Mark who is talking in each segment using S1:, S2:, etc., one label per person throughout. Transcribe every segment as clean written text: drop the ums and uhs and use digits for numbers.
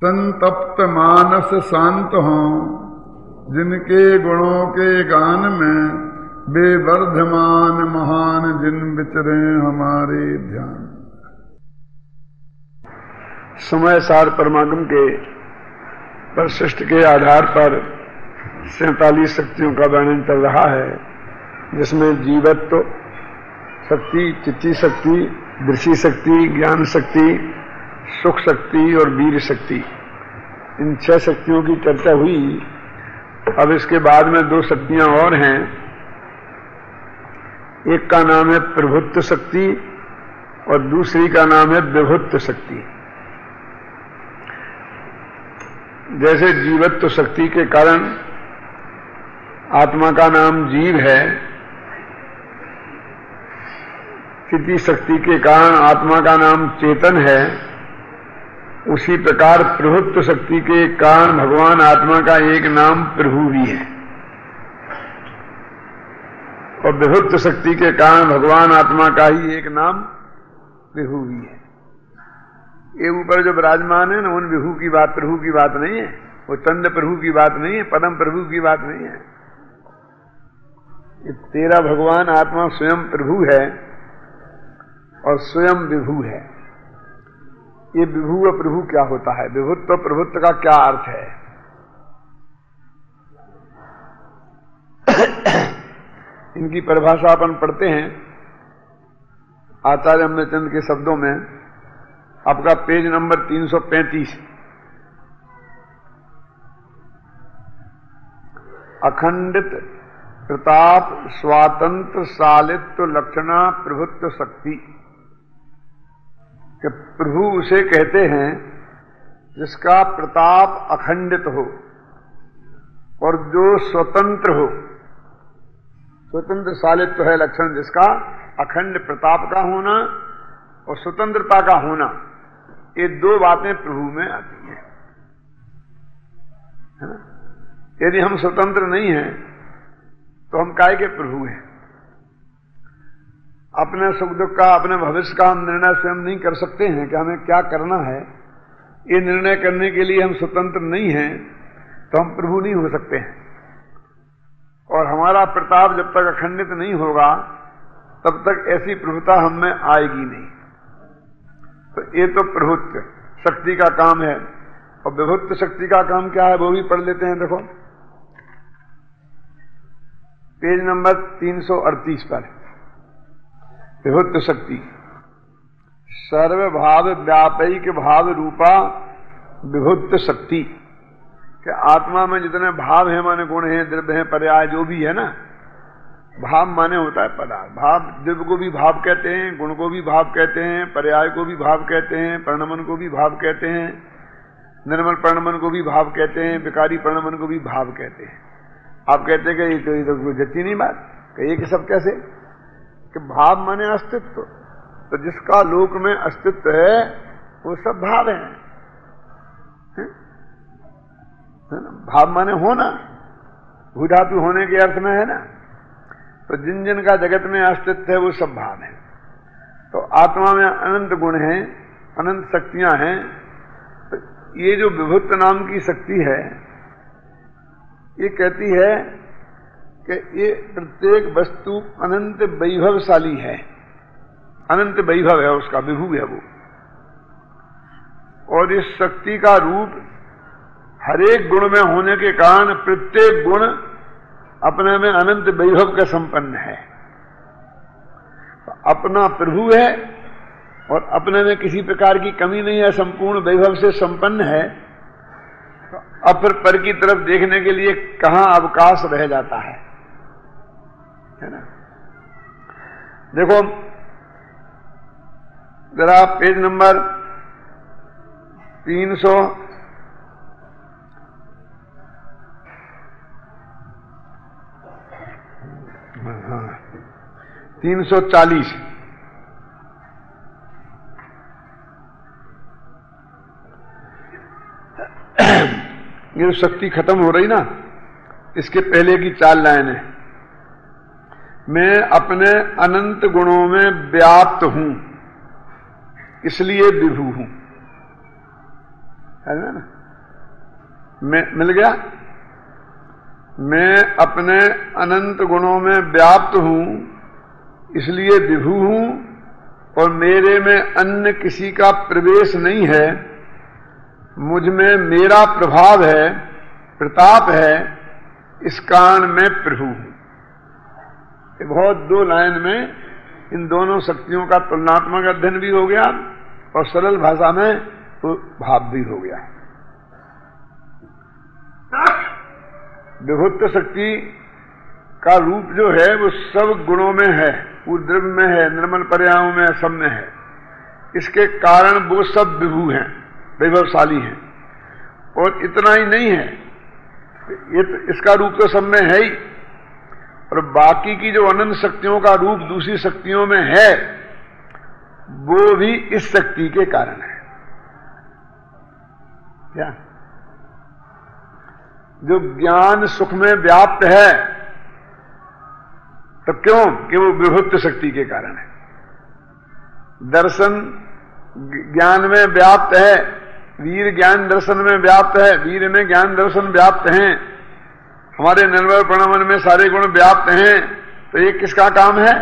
S1: संतप्त मानस शांत हों, जिनके गुणों के गान में बेवर्धमान महान जिन विचरे हमारे ध्यान।
S2: समय सार परमागम के परिशिष्ट के आधार पर 47 शक्तियों का वर्णन चल रहा है, जिसमें जीवत्व शक्ति, चित्ती शक्ति, दृष्टि शक्ति, ज्ञान शक्ति, सुख शक्ति और वीर शक्ति, इन 6 शक्तियों की चर्चा हुई। अब इसके बाद में 2 शक्तियां और हैं। एक का नाम है प्रभुत्व शक्ति और दूसरी का नाम है विभुत्व शक्ति। जैसे जीवत्व शक्ति के कारण आत्मा का नाम जीव है, चित्ती शक्ति के कारण आत्मा का नाम चेतन है, उसी प्रकार प्रभुत्व शक्ति के कारण भगवान आत्मा का एक नाम प्रभु भी है, और विभुत्व शक्ति के कारण भगवान आत्मा का ही एक नाम विभु भी है। ये ऊपर जो विराजमान है ना, उन विभु की बात, प्रभु की बात नहीं है, वो चंद प्रभु की बात नहीं है, पदम प्रभु की बात नहीं है। ये तेरा भगवान आत्मा स्वयं प्रभु है और स्वयं विभु है। ये विभु और प्रभु क्या होता है, विभुत्व और प्रभुत्व का क्या अर्थ है? इनकी परिभाषा अपन पढ़ते हैं आचार्य अमृतचंद के शब्दों में। आपका पेज नंबर 335। अखंडित प्रताप स्वातंत्र शालित्व लक्षणा प्रभुत्व शक्ति। कि प्रभु उसे कहते हैं जिसका प्रताप अखंडित हो और जो स्वतंत्र हो। स्वतंत्र शालित्व है लक्षण जिसका, अखंड प्रताप का होना और स्वतंत्रता का होना, ये 2 बातें प्रभु में आती हैं। है ना? यदि हम स्वतंत्र नहीं हैं तो हम काहे के प्रभु हैं? अपने सुख दुख का, अपने भविष्य का हम निर्णय स्वयं नहीं कर सकते हैं कि हमें क्या करना है। ये निर्णय करने के लिए हम स्वतंत्र नहीं हैं तो हम प्रभु नहीं हो सकते हैं। और हमारा प्रताप जब तक अखंडित नहीं होगा तब तक ऐसी प्रभुता हम में आएगी नहीं। तो ये तो प्रभुत्व शक्ति का काम है। और विभुत्व शक्ति का काम क्या है वो भी पढ़ लेते हैं। देखो पेज नंबर 338 पर विभुत्व शक्ति। सर्वभाव व्यापक भाव रूपा विभुत्व शक्ति। कि आत्मा में जितने भाव हैं, माने गुण हैं, द्रव्य हैं, पर्याय जो भी है ना, भाव माने होता है पदार्थ। भाव द्रव्य को भी भाव कहते हैं, गुण को भी भाव कहते हैं, पर्याय को भी भाव कहते हैं, परिणमन को भी भाव कहते हैं, निर्मल परिणमन को भी भाव कहते हैं, विकारी परिणमन को भी भाव कहते हैं। आप कहते हैं कि ये तो जच्ची नहीं बात, कहिए कि सब कैसे? कि भाव माने अस्तित्व। तो जिसका लोक में अस्तित्व है वो सब भाव है ना? भाव माने होना, भूधातु होने के अर्थ में है ना। तो जिन जिन का जगत में अस्तित्व है वो सब भाव है। तो आत्मा में अनंत गुण हैं, अनंत शक्तियां हैं। तो ये जो विभुत्व नाम की शक्ति है, ये कहती है कि ये प्रत्येक वस्तु अनंत वैभवशाली है, अनंत वैभव है उसका, विभु है वो। और इस शक्ति का रूप हरेक गुण में होने के कारण प्रत्येक गुण अपने में अनंत वैभव का संपन्न है। तो अपना प्रभु है और अपने में किसी प्रकार की कमी नहीं है, संपूर्ण वैभव से संपन्न है। तो अपर पर की तरफ देखने के लिए कहां अवकाश रह जाता है ना? देखो जरा पेज नंबर 340। ये शक्ति खत्म हो रही ना, इसके पहले की 4 लाइनें। मैं अपने अनंत गुणों में व्याप्त हूं, इसलिए विभु हूं। है ना? मैं मिल गया। मैं अपने अनंत गुणों में व्याप्त हूं, इसलिए विभु हूं, और मेरे में अन्य किसी का प्रवेश नहीं है। मुझ में मेरा प्रभाव है, प्रताप है, इस कारण मैं प्रभु हूं। ये बहुत 2 लाइन में इन दोनों शक्तियों का तुलनात्मक अध्ययन भी हो गया और सरल भाषा में तो भाव भी हो गया। विभुत्व शक्ति का रूप जो है वो सब गुणों में है, पूर्ण द्रव्य में है, निर्मल पर्यायों में, सब में है। इसके कारण वो सब विभु हैं, वैभवशाली हैं। और इतना ही नहीं है, ये तो इसका रूप तो सब में है ही, और बाकी की जो अनंत शक्तियों का रूप दूसरी शक्तियों में है वो भी इस शक्ति के कारण है। क्या? जो ज्ञान सुख में व्याप्त है, तो क्यों? कि वो विभुत्व शक्ति के कारण है। दर्शन ज्ञान में व्याप्त है, वीर ज्ञान दर्शन में व्याप्त है, वीर में ज्ञान दर्शन व्याप्त हैं, हमारे निर्मल प्रणवन में सारे गुण व्याप्त हैं। तो ये किसका काम है?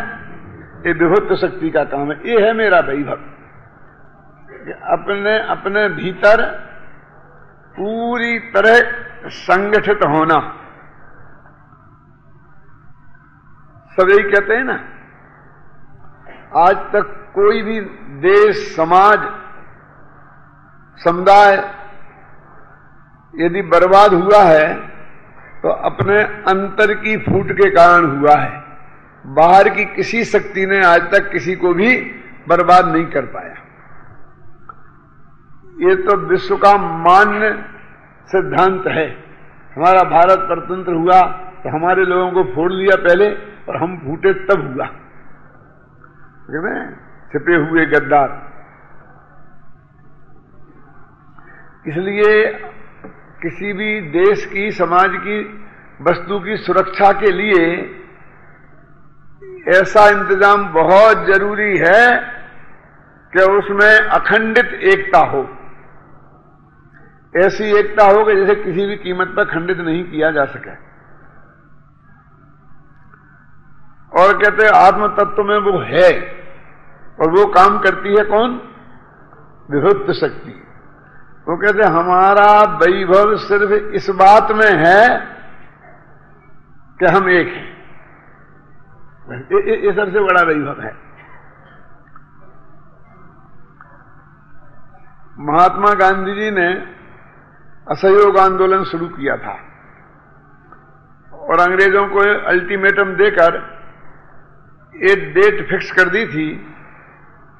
S2: ये विभुत्व शक्ति का काम है। ये है मेरा वैभव, अपने अपने भीतर पूरी तरह संगठित होना। सब यही कहते हैं ना, आज तक कोई भी देश, समाज, समुदाय यदि बर्बाद हुआ है तो अपने अंतर की फूट के कारण हुआ है। बाहर की किसी शक्ति ने आज तक किसी को भी बर्बाद नहीं कर पाया। ये तो विश्व का मान्य सिद्धांत है। हमारा भारत स्वतंत्र हुआ तो हमारे लोगों को फोड़ लिया पहले, और हम फूटे तब हुआ। छिपे हुए गद्दार। इसलिए किसी भी देश की, समाज की वस्तु की सुरक्षा के लिए ऐसा इंतजाम बहुत जरूरी है कि उसमें अखंडित एकता हो। ऐसी एकता हो कि जैसे किसी भी कीमत पर खंडित नहीं किया जा सके। और कहते हैं आत्म तत्व में वो है, और वो काम करती है कौन? विभुत्व शक्ति। वो कहते हैं हमारा वैभव सिर्फ इस बात में है कि हम एक हैं। ये सबसे बड़ा वैभव है। महात्मा गांधी जी ने असहयोग आंदोलन शुरू किया था और अंग्रेजों को अल्टीमेटम देकर एक डेट फिक्स कर दी थी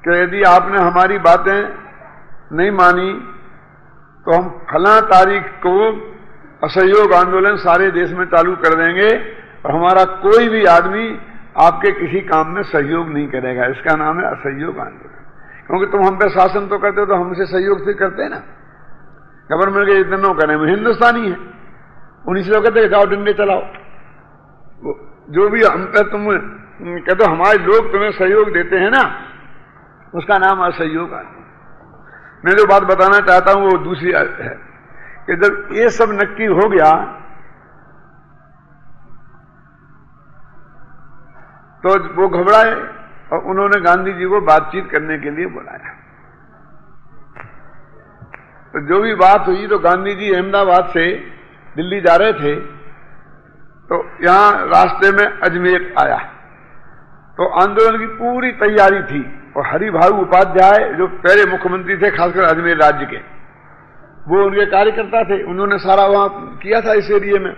S2: कि यदि आपने हमारी बातें नहीं मानी तो हम फला तारीख को असहयोग आंदोलन सारे देश में चालू कर देंगे और हमारा कोई भी आदमी आपके किसी काम में सहयोग नहीं करेगा। इसका नाम है असहयोग आंदोलन। क्योंकि तुम हम पे शासन तो करते हो तो हमसे सहयोग से करते हैं ना। गवर्नमेंट के इतने करें, वो हिंदुस्तानी है, उन्हीं से लोग कहते जाओ डंडे चलाओ। जो भी हम पे तुम कहते हो हमारे लोग तुम्हें सहयोग देते हैं ना, उसका नाम असहयोग आंदोलन। मैं जो बात बताना चाहता हूं वो दूसरी है कि जब ये सब नक्की हो गया तो वो घबराए और उन्होंने गांधी जी को बातचीत करने के लिए बुलाया। तो जो भी बात हुई, तो गांधी जी अहमदाबाद से दिल्ली जा रहे थे, तो यहां रास्ते में अजमेर आया। तो आंदोलन की पूरी तैयारी थी और हरिभाऊ उपाध्याय जो पहले मुख्यमंत्री थे खासकर अजमेर राज्य के, वो उनके कार्यकर्ता थे, उन्होंने सारा वहां किया था इस एरिए में।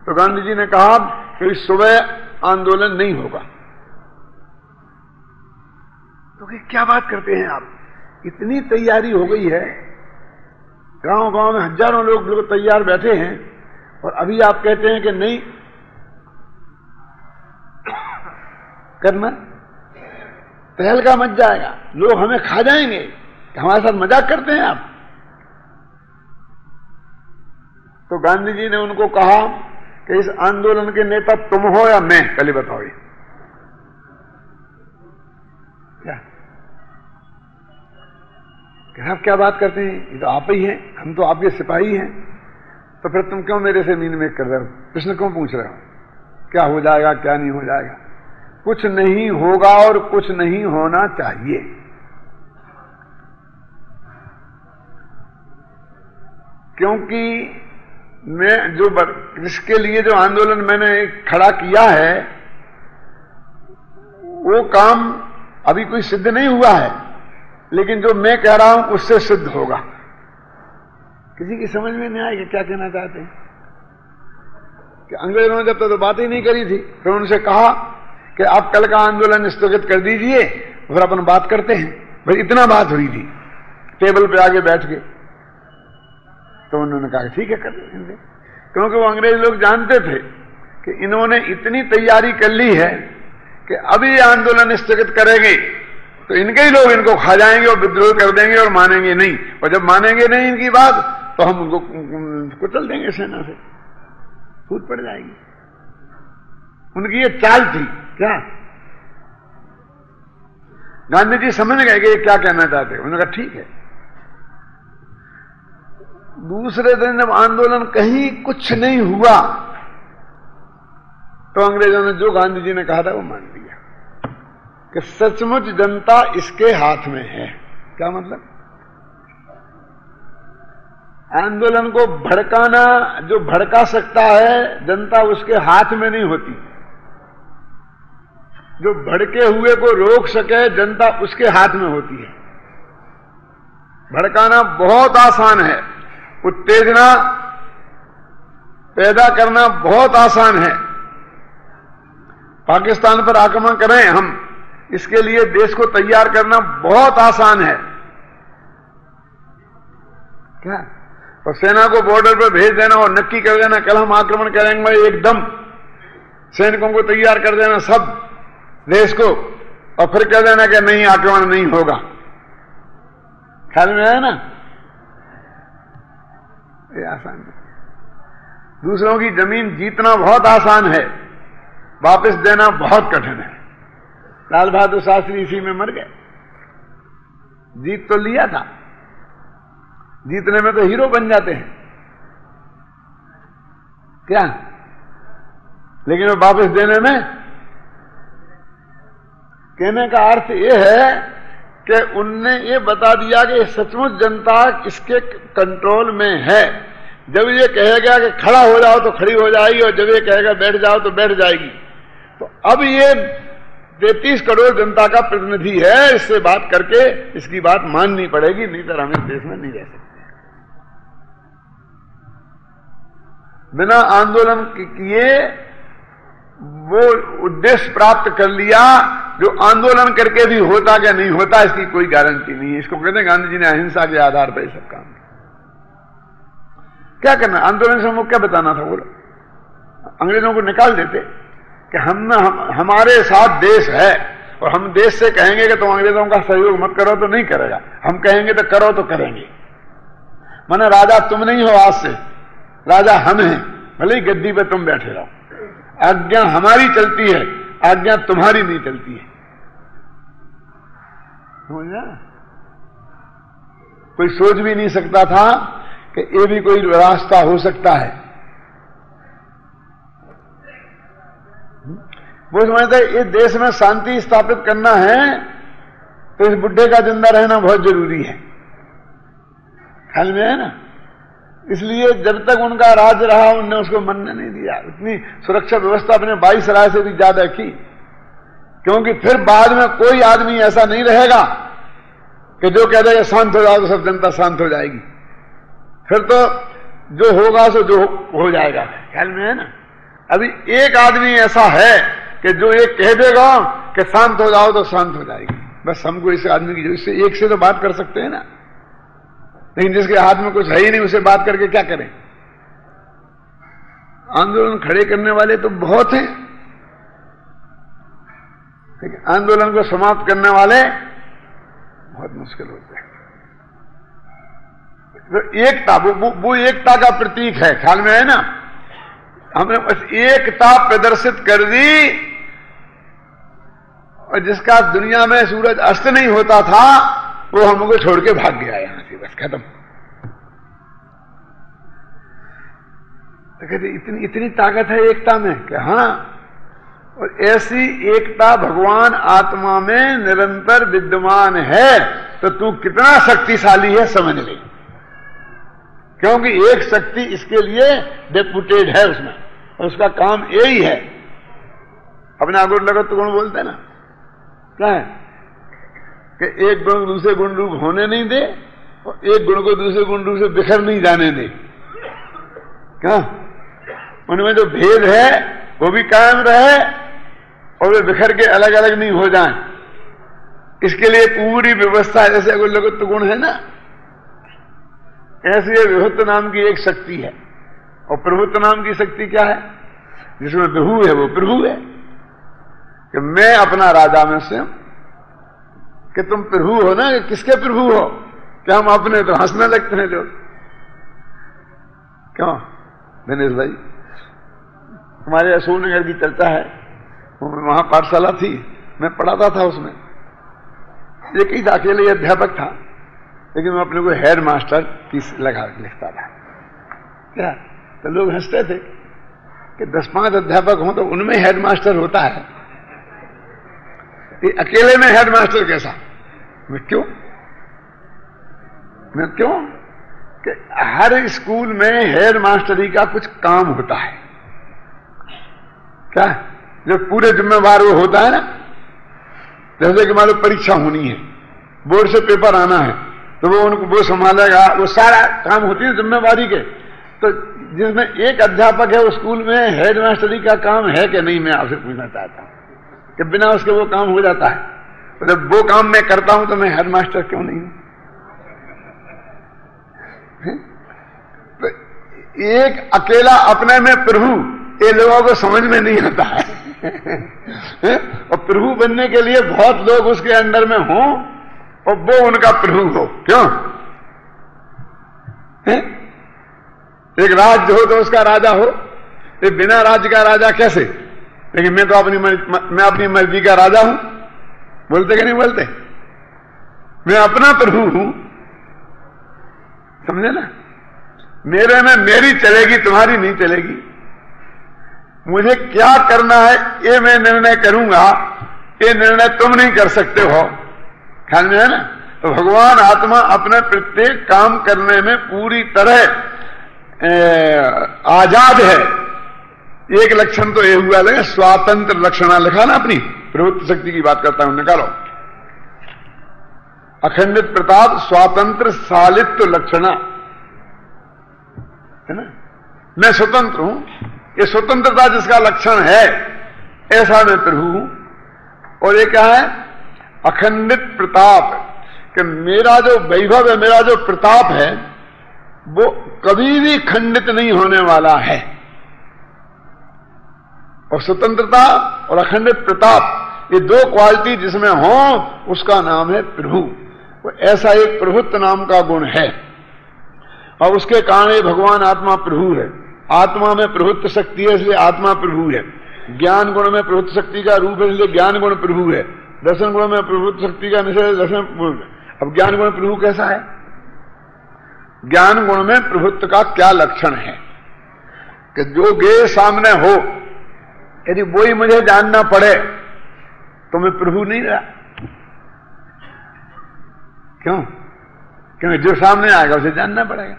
S2: तो गांधी जी ने कहा कि सुबह आंदोलन नहीं होगा। तो क्या बात करते हैं आप, इतनी तैयारी हो गई है, गांव गांव में हजारों लोग तैयार बैठे हैं और अभी आप कहते हैं कि नहीं करना, तहलका मच जाएगा, लोग हमें खा जाएंगे, हमारे साथ मजाक करते हैं आप। तो गांधी जी ने उनको कहा कि इस आंदोलन के नेता तुम हो या मैं, पहले बताओ ये क्या आप क्या बात करते हैं, ये तो आप ही हैं, हम तो आपके सिपाही हैं, तो फिर तुम क्यों मेरे से मीन मेक कर रहे हो, प्रश्न क्यों पूछ रहे हो, क्या हो जाएगा क्या नहीं हो जाएगा। कुछ नहीं होगा और कुछ नहीं होना चाहिए। क्योंकि मैं जो इसके लिए जो आंदोलन मैंने खड़ा किया है वो काम अभी कोई सिद्ध नहीं हुआ है, लेकिन जो मैं कह रहा हूं उससे सिद्ध होगा। किसी की समझ में नहीं आएगा क्या कहना चाहते हैं। कि अंग्रेजों ने जब तक तो बात ही नहीं करी थी, फिर उनसे कहा कि आप कल का आंदोलन स्थगित कर दीजिए, फिर अपन बात करते हैं। भाई इतना बात हुई थी, टेबल पे आगे बैठ के, तो उन्होंने कहा ठीक है कर देंगे। क्योंकि वो अंग्रेज लोग जानते थे कि इन्होंने इतनी तैयारी कर ली है कि अभी ये आंदोलन स्थगित करेंगे तो इनके ही लोग इनको खा जाएंगे और विद्रोह कर देंगे और मानेंगे नहीं, और जब मानेंगे नहीं इनकी बात तो हम उनको कुचल देंगे, सेना से छूट पड़ जाएगी। उनकी ये चाल थी। क्या गांधी जी समझ गए कि ये क्या कहना चाहते हैं, उन्होंने कहा ठीक है। दूसरे दिन जब आंदोलन कहीं कुछ नहीं हुआ तो अंग्रेजों ने जो गांधी जी ने कहा था वो मान लिया कि सचमुच जनता इसके हाथ में है। क्या मतलब, आंदोलन को भड़काना, जो भड़का सकता है जनता उसके हाथ में नहीं होती, जो भड़के हुए को रोक सके जनता उसके हाथ में होती है। भड़काना बहुत आसान है, उत्तेजना पैदा करना बहुत आसान है। पाकिस्तान पर आक्रमण करें हम, इसके लिए देश को तैयार करना बहुत आसान है। क्या, और सेना को बॉर्डर पर भेज देना और नक्की कर देना कल हम आक्रमण करेंगे, एकदम सैनिकों को तैयार कर देना सब देश को, और फिर कह देना कि नहीं आक्रमण नहीं होगा। ख्याल में है ना, ये आसान है। दूसरों की जमीन जीतना बहुत आसान है, वापस देना बहुत कठिन है। लाल बहादुर शास्त्री इसी में मर गए। जीत तो लिया था, जीतने में तो हीरो बन जाते हैं क्या, लेकिन वो वापस देने में, कहने का अर्थ यह है कि उनने ये बता दिया कि सचमुच जनता इसके कंट्रोल में है। जब ये कहेगा कि खड़ा हो जाओ तो खड़ी हो जाएगी, और जब ये कहेगा बैठ जाओ तो बैठ जाएगी। तो अब ये 33 करोड़ जनता का प्रतिनिधि है, इससे बात करके इसकी बात माननी पड़ेगी, नहीं तो हम इस देश में नहीं रह सकते। बिना आंदोलन किए वो उद्देश्य प्राप्त कर लिया जो आंदोलन करके भी होता क्या नहीं होता इसकी कोई गारंटी नहीं है। इसको कहते हैं गांधी जी ने अहिंसा के आधार पर सब काम किया। क्या करना, आंदोलन से हमको क्या बताना था, बोलो अंग्रेजों को निकाल देते कि हमारे साथ देश है, और हम देश से कहेंगे कि तुम अंग्रेजों का सहयोग मत करो तो नहीं करेगा, हम कहेंगे तो करो तो करेंगे। माने राजा तुम नहीं हो, आज से राजा हम हैं, भले ही गद्दी पे तुम बैठे रहो, आज्ञा हमारी चलती है, आज्ञा तुम्हारी नहीं चलती है। समझा? कोई सोच भी नहीं सकता था कि ये भी कोई रास्ता हो सकता है। वो समझते इस देश में शांति स्थापित करना है तो इस बुड्ढे का जिंदा रहना बहुत जरूरी है। ख्याल में है ना, इसलिए जब तक उनका राज रहा उनने उसको मानने नहीं दिया। इतनी सुरक्षा व्यवस्था अपने 22 राय से भी ज्यादा की, क्योंकि फिर बाद में कोई आदमी ऐसा नहीं रहेगा कि जो कह देगा शांत हो जाओ तो सब जनता शांत हो जाएगी। फिर तो जो होगा सो जो हो जाएगा। ख्याल में है ना, अभी एक आदमी ऐसा है कि जो एक कह देगा कि शांत हो जाओ तो शांत हो जाएगी। बस हमको इस आदमी की, इससे एक से तो बात कर सकते हैं ना, लेकिन जिसके हाथ में कुछ है ही नहीं उसे बात करके क्या करें। आंदोलन खड़े करने वाले तो बहुत हैं, लेकिन आंदोलन को समाप्त करने वाले बहुत मुश्किल होते हैं। तो एकता, वो एकता का प्रतीक है। ख्याल में है ना, हमने बस एकता प्रदर्शित कर दी, और जिसका दुनिया में सूरज अस्त नहीं होता था वो हमको छोड़ के भाग गया यहां। बस खत्म। तो कहते इतनी ताकत है एकता में कि हाँ, और ऐसी एकता भगवान आत्मा में निरंतर विद्यमान है तो तू कितना शक्तिशाली है समझ ले, क्योंकि एक शक्ति इसके लिए डेपुटेड है उसमें, और उसका काम यही है। अपने आगुण लगत गुण बोलते हैं ना, क्या है कि एक गुण दूसरे गुण रूप होने नहीं दे और एक गुण को दूसरे गुण रूप से बिखर नहीं जाने दे। क्या उनमें जो भेद है वो भी कायम रहे और वे बिखर के अलग अलग नहीं हो जाएं, इसके लिए पूरी व्यवस्था। जैसे अगर लगत गुण है ना, ऐसे ये विभुत्व नाम की एक शक्ति है, और प्रभुत्व नाम की शक्ति क्या है? जिसमें विभु है वो प्रभु है, कि मैं अपना राजा में से, कि तुम प्रभु हो ना, कि किसके प्रभु हो? क्या हम अपने? तो हंसने लगते हैं लोग। क्यों दिनेश भाई, हमारे अशोकनगर की चर्चा है, वहां पाठशाला थी, मैं पढ़ाता था उसमें। एक ही अकेले अध्यापक था, लेकिन मैं अपने को हेड मास्टर की लगा लिखता था। क्या तो लोग हंसते थे कि 10-5 अध्यापक हों तो उनमें हेड मास्टर होता है, ये अकेले में हेड मास्टर कैसा? मैं क्यों कि हर स्कूल में हेड मास्टरी का कुछ काम होता है। क्या जो पूरे जिम्मेवार वो होता है ना, जैसे कि मान लो परीक्षा होनी है, बोर्ड से पेपर आना है, तो वो उनको वो संभालेगा, वो सारा काम होती है जिम्मेवारी के। तो जिसमें एक अध्यापक है उस स्कूल में, हेड मास्टरी का काम है कि नहीं? मैं आपसे पूछना चाहता हूं कि बिना उसके वो काम हो जाता है? तो जब वो काम मैं करता हूं तो मैं हेड मास्टर क्यों नहीं हूं? तो एक अकेला अपने में प्रभु, ये लोगों को समझ में नहीं आता है। और प्रभु बनने के लिए बहुत लोग उसके अंडर में हों और वो उनका प्रभु हो। क्यों? एक राज्य हो तो उसका राजा हो, ये बिना राज्य का राजा कैसे? लेकिन मैं तो अपनी मर्जी का राजा हूं, बोलते कि नहीं बोलते? मैं अपना प्रभु हूं, समझे ना? मेरे में मेरी चलेगी, तुम्हारी नहीं चलेगी। मुझे क्या करना है ये मैं निर्णय करूंगा, ये निर्णय तुम नहीं कर सकते हो। ख्याल में है ना? तो भगवान आत्मा अपने प्रत्येक काम करने में पूरी तरह आजाद है। एक लक्षण तो ये हुआ लगे, स्वातंत्र लक्षणा लिखा ना, अपनी प्रभुत्व शक्ति की बात करता हूं, निकालो। अखंडित प्रताप स्वातंत्र सालित्व लक्षणा, है ना? मैं स्वतंत्र हूं, ये स्वतंत्रता जिसका लक्षण है, ऐसा मैं प्रभु हूं। और ये क्या है? अखंडित प्रताप, कि मेरा जो वैभव है, मेरा जो प्रताप है, वो कभी भी खंडित नहीं होने वाला है। और स्वतंत्रता और अखंडित प्रताप, ये दो क्वालिटी जिसमें हो, उसका नाम है प्रभु। वो ऐसा एक प्रभुत्व नाम का गुण है, और उसके कारण ये भगवान आत्मा प्रभु है। आत्मा में प्रभुत्व शक्ति है, इसलिए आत्मा प्रभु है। ज्ञान गुण में प्रभुत्व शक्ति का रूप है, इसलिए ज्ञान गुण प्रभु है। दर्शन गुण में प्रभुत्व शक्ति का निश्चय दर्शन। अब ज्ञान गुण प्रभु कैसा है? ज्ञान गुण में प्रभुत्व का क्या लक्षण है? कि जो गे सामने हो, यदि वो ही मुझे जानना पड़े तो मैं प्रभु नहीं रहा। क्यों? क्योंकि जो सामने आएगा उसे जानना पड़ेगा।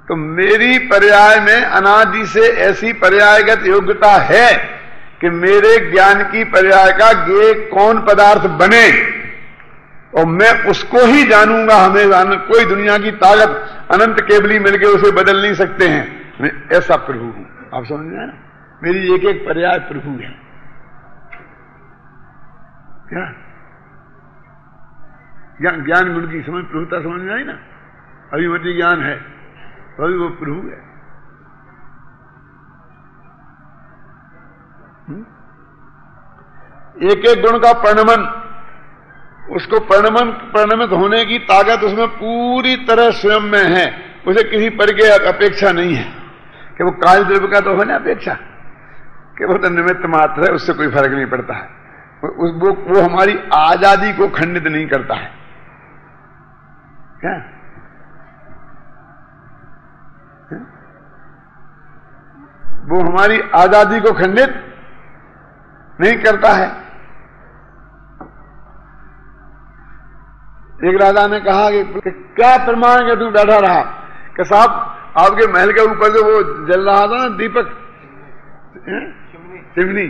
S2: तो मेरी पर्याय में अनादि से ऐसी पर्यायगत योग्यता है कि मेरे ज्ञान की पर्याय का गे कौन पदार्थ बने, और मैं उसको ही जानूंगा हमेशा। कोई दुनिया की ताकत अनंत केवली मिलके उसे बदल नहीं सकते हैं। मैं ऐसा प्रभु हूं। आप समझ रहे हैं ना? मेरी एक एक पर्याय प्रभु है। क्या ज्ञान गुण की समझ, प्रभुता समझ में आई ना? अभिमति ज्ञान है, अभी वो प्रभु है। एक एक गुण का परिणमन, उसको परिणमित होने की ताकत उसमें पूरी तरह स्वयं में है। उसे किसी पर के अपेक्षा नहीं है कि वो काल द्रव्य का तो है ना अपेक्षा, कि वो तो निमित्त मात्र है, उससे कोई फर्क नहीं पड़ता है। वो हमारी आजादी को खंडित नहीं करता है। क्या? वो हमारी आजादी को खंडित नहीं करता है। एक राजा ने कहा कि क्या प्रमाण है तू बैठा रहा? कि साहब आपके महल के ऊपर जो वो जल रहा था ना दीपक, चिमनी,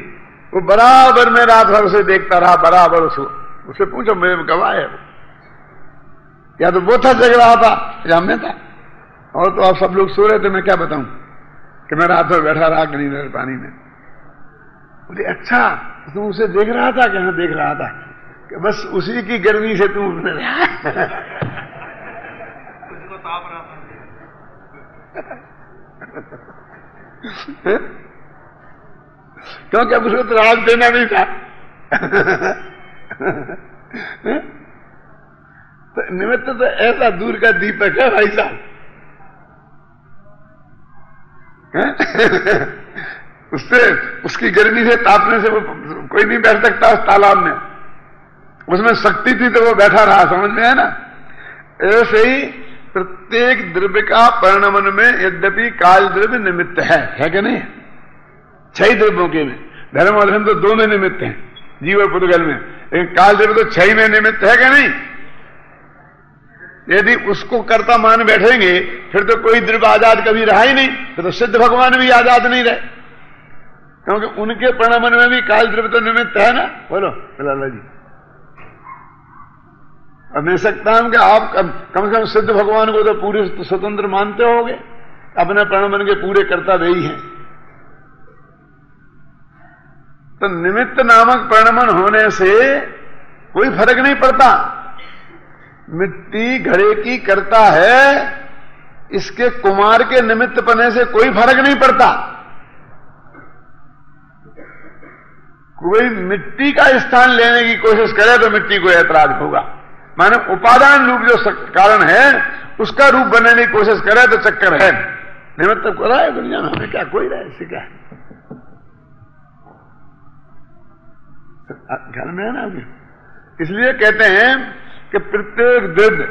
S2: वो बराबर में रात भर उसे देखता रहा, बराबर उससे पूछो मेरे गवाह है वो, या तो वो था जग रहा था या मैं था, और तो आप सब लोग सो रहे थे, मैं क्या बताऊं कि मैं रात भर बैठा रहा गणित पानी में। बोले अच्छा तुम उसे देख रहा था? कि हाँ देख रहा था। कि बस उसी की गर्मी से तुम
S3: उसको ताप रहा था।
S2: क्योंकि अब उसको तो राहत देना नहीं था। तो निमित्त तो ऐसा दूर का दीपक है भाई साहब। उससे उसकी गर्मी से तापने से वो कोई नहीं बैठ सकता उस तालाब में। उसमें शक्ति थी तो वो बैठा रहा, समझ में है ना। ऐसे ही प्रत्येक द्रव्य का परिणमन में यद्यपि काल द्रव्य निमित्त है कि नहीं? 6 द्रव्यों के में, धर्म और धर्म तो 2 में निमित्त हैं, जीव और पुद्गल में, लेकिन काल द्रव्य तो 6 में निमित्त है कि नहीं? यदि उसको कर्ता मान बैठेंगे फिर तो कोई द्रव्य आजाद कभी रहा ही नहीं, फिर तो सिद्ध भगवान भी आजाद नहीं रहे, क्योंकि उनके परिणमन में भी काल द्रव्य तो निमित्त है ना। बोलो लाला जी। अब मैं सकता हूं कि आप कम से कम सिद्ध भगवान को तो पूरे स्वतंत्र मानते होगे, अपने परिणमन के पूरे कर्ता वे ही हैं। तो निमित्त नामक परिणमन होने से कोई फर्क नहीं पड़ता। मिट्टी घड़े की करता है, इसके कुमार के निमित्त पने से कोई फर्क नहीं पड़ता। कोई मिट्टी का स्थान लेने की कोशिश करे तो मिट्टी को ऐतराज होगा। माने उपादान रूप जो कारण है उसका रूप बनने की कोशिश करे तो चक्कर है। निमित्त को रहा है दुनिया में, हमें क्या कोई रहा है, इससे क्या है? घर में है ना अभी। इसलिए कहते हैं कि प्रत्येक द्रव्य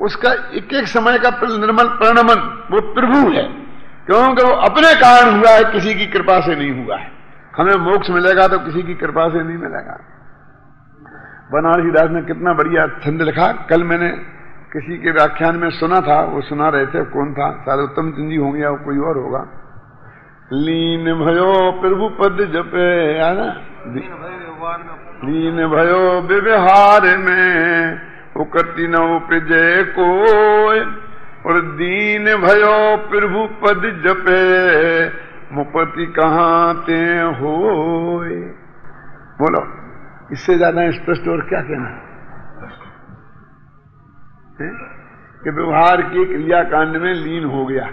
S2: उसका एक एक समय का निर्मल परिणमन वो प्रभु है, क्योंकि वो अपने कारण हुआ है, किसी की कृपा से नहीं हुआ है। हमें मोक्ष मिलेगा तो किसी की कृपा से नहीं मिलेगा। बनारसी दास ने कितना बढ़िया छंद लिखा। कल मैंने किसी के व्याख्यान में सुना था, वो सुना रहे थे, कौन था, शायद उत्तम चंद जी होंगे या कोई और होगा। लीन भयो प्रभु पद जपे, है ना, लीन भयो व्यवहार में उकति न उपजे कोय, और दीन भयो प्रभु पद जपे मुपति कहां ते होय। बोलो इससे ज्यादा स्पष्ट और क्या कहना है? कि व्यवहार की क्रियाकांड में लीन हो गया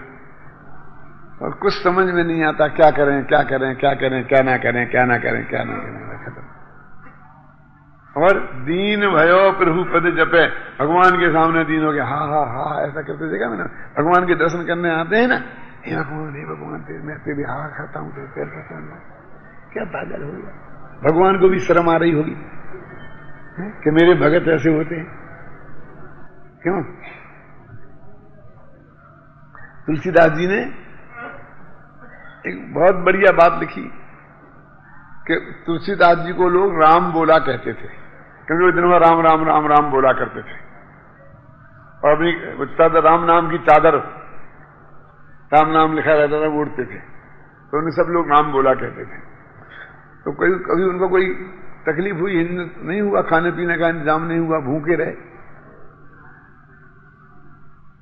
S2: और कुछ समझ में नहीं आता, क्या करें क्या करें क्या करें, क्या ना करें क्या ना करें क्या ना करें, खत्म। और दीन भयो प्रभु पद जपे, भगवान के सामने दीन हो गया, हा हा हा ऐसा करते देखा मैंने। भगवान के दर्शन करने आते हैं ना, हे भगवान मैं तेरे हा खाता हूं, तेरे पैर पड़ता हूं, क्या पागल हो गया। भगवान को भी शर्म आ रही होगी कि मेरे भगत ऐसे होते हैं, क्यों? तुलसीदास जी ने एक बहुत बढ़िया बात लिखी कि तुलसीदास जी को लोग राम बोला कहते थे, क्योंकि वो दिन भर राम राम राम राम बोला करते थे, और अपनी चादर, राम नाम की चादर, राम नाम लिखा रहता था, वो उड़ते थे, तो उन्हें सब लोग राम बोला कहते थे। तो कभी उनको कोई तकलीफ हुई नहीं, हुआ, खाने पीने का इंतजाम नहीं हुआ, भूखे रहे।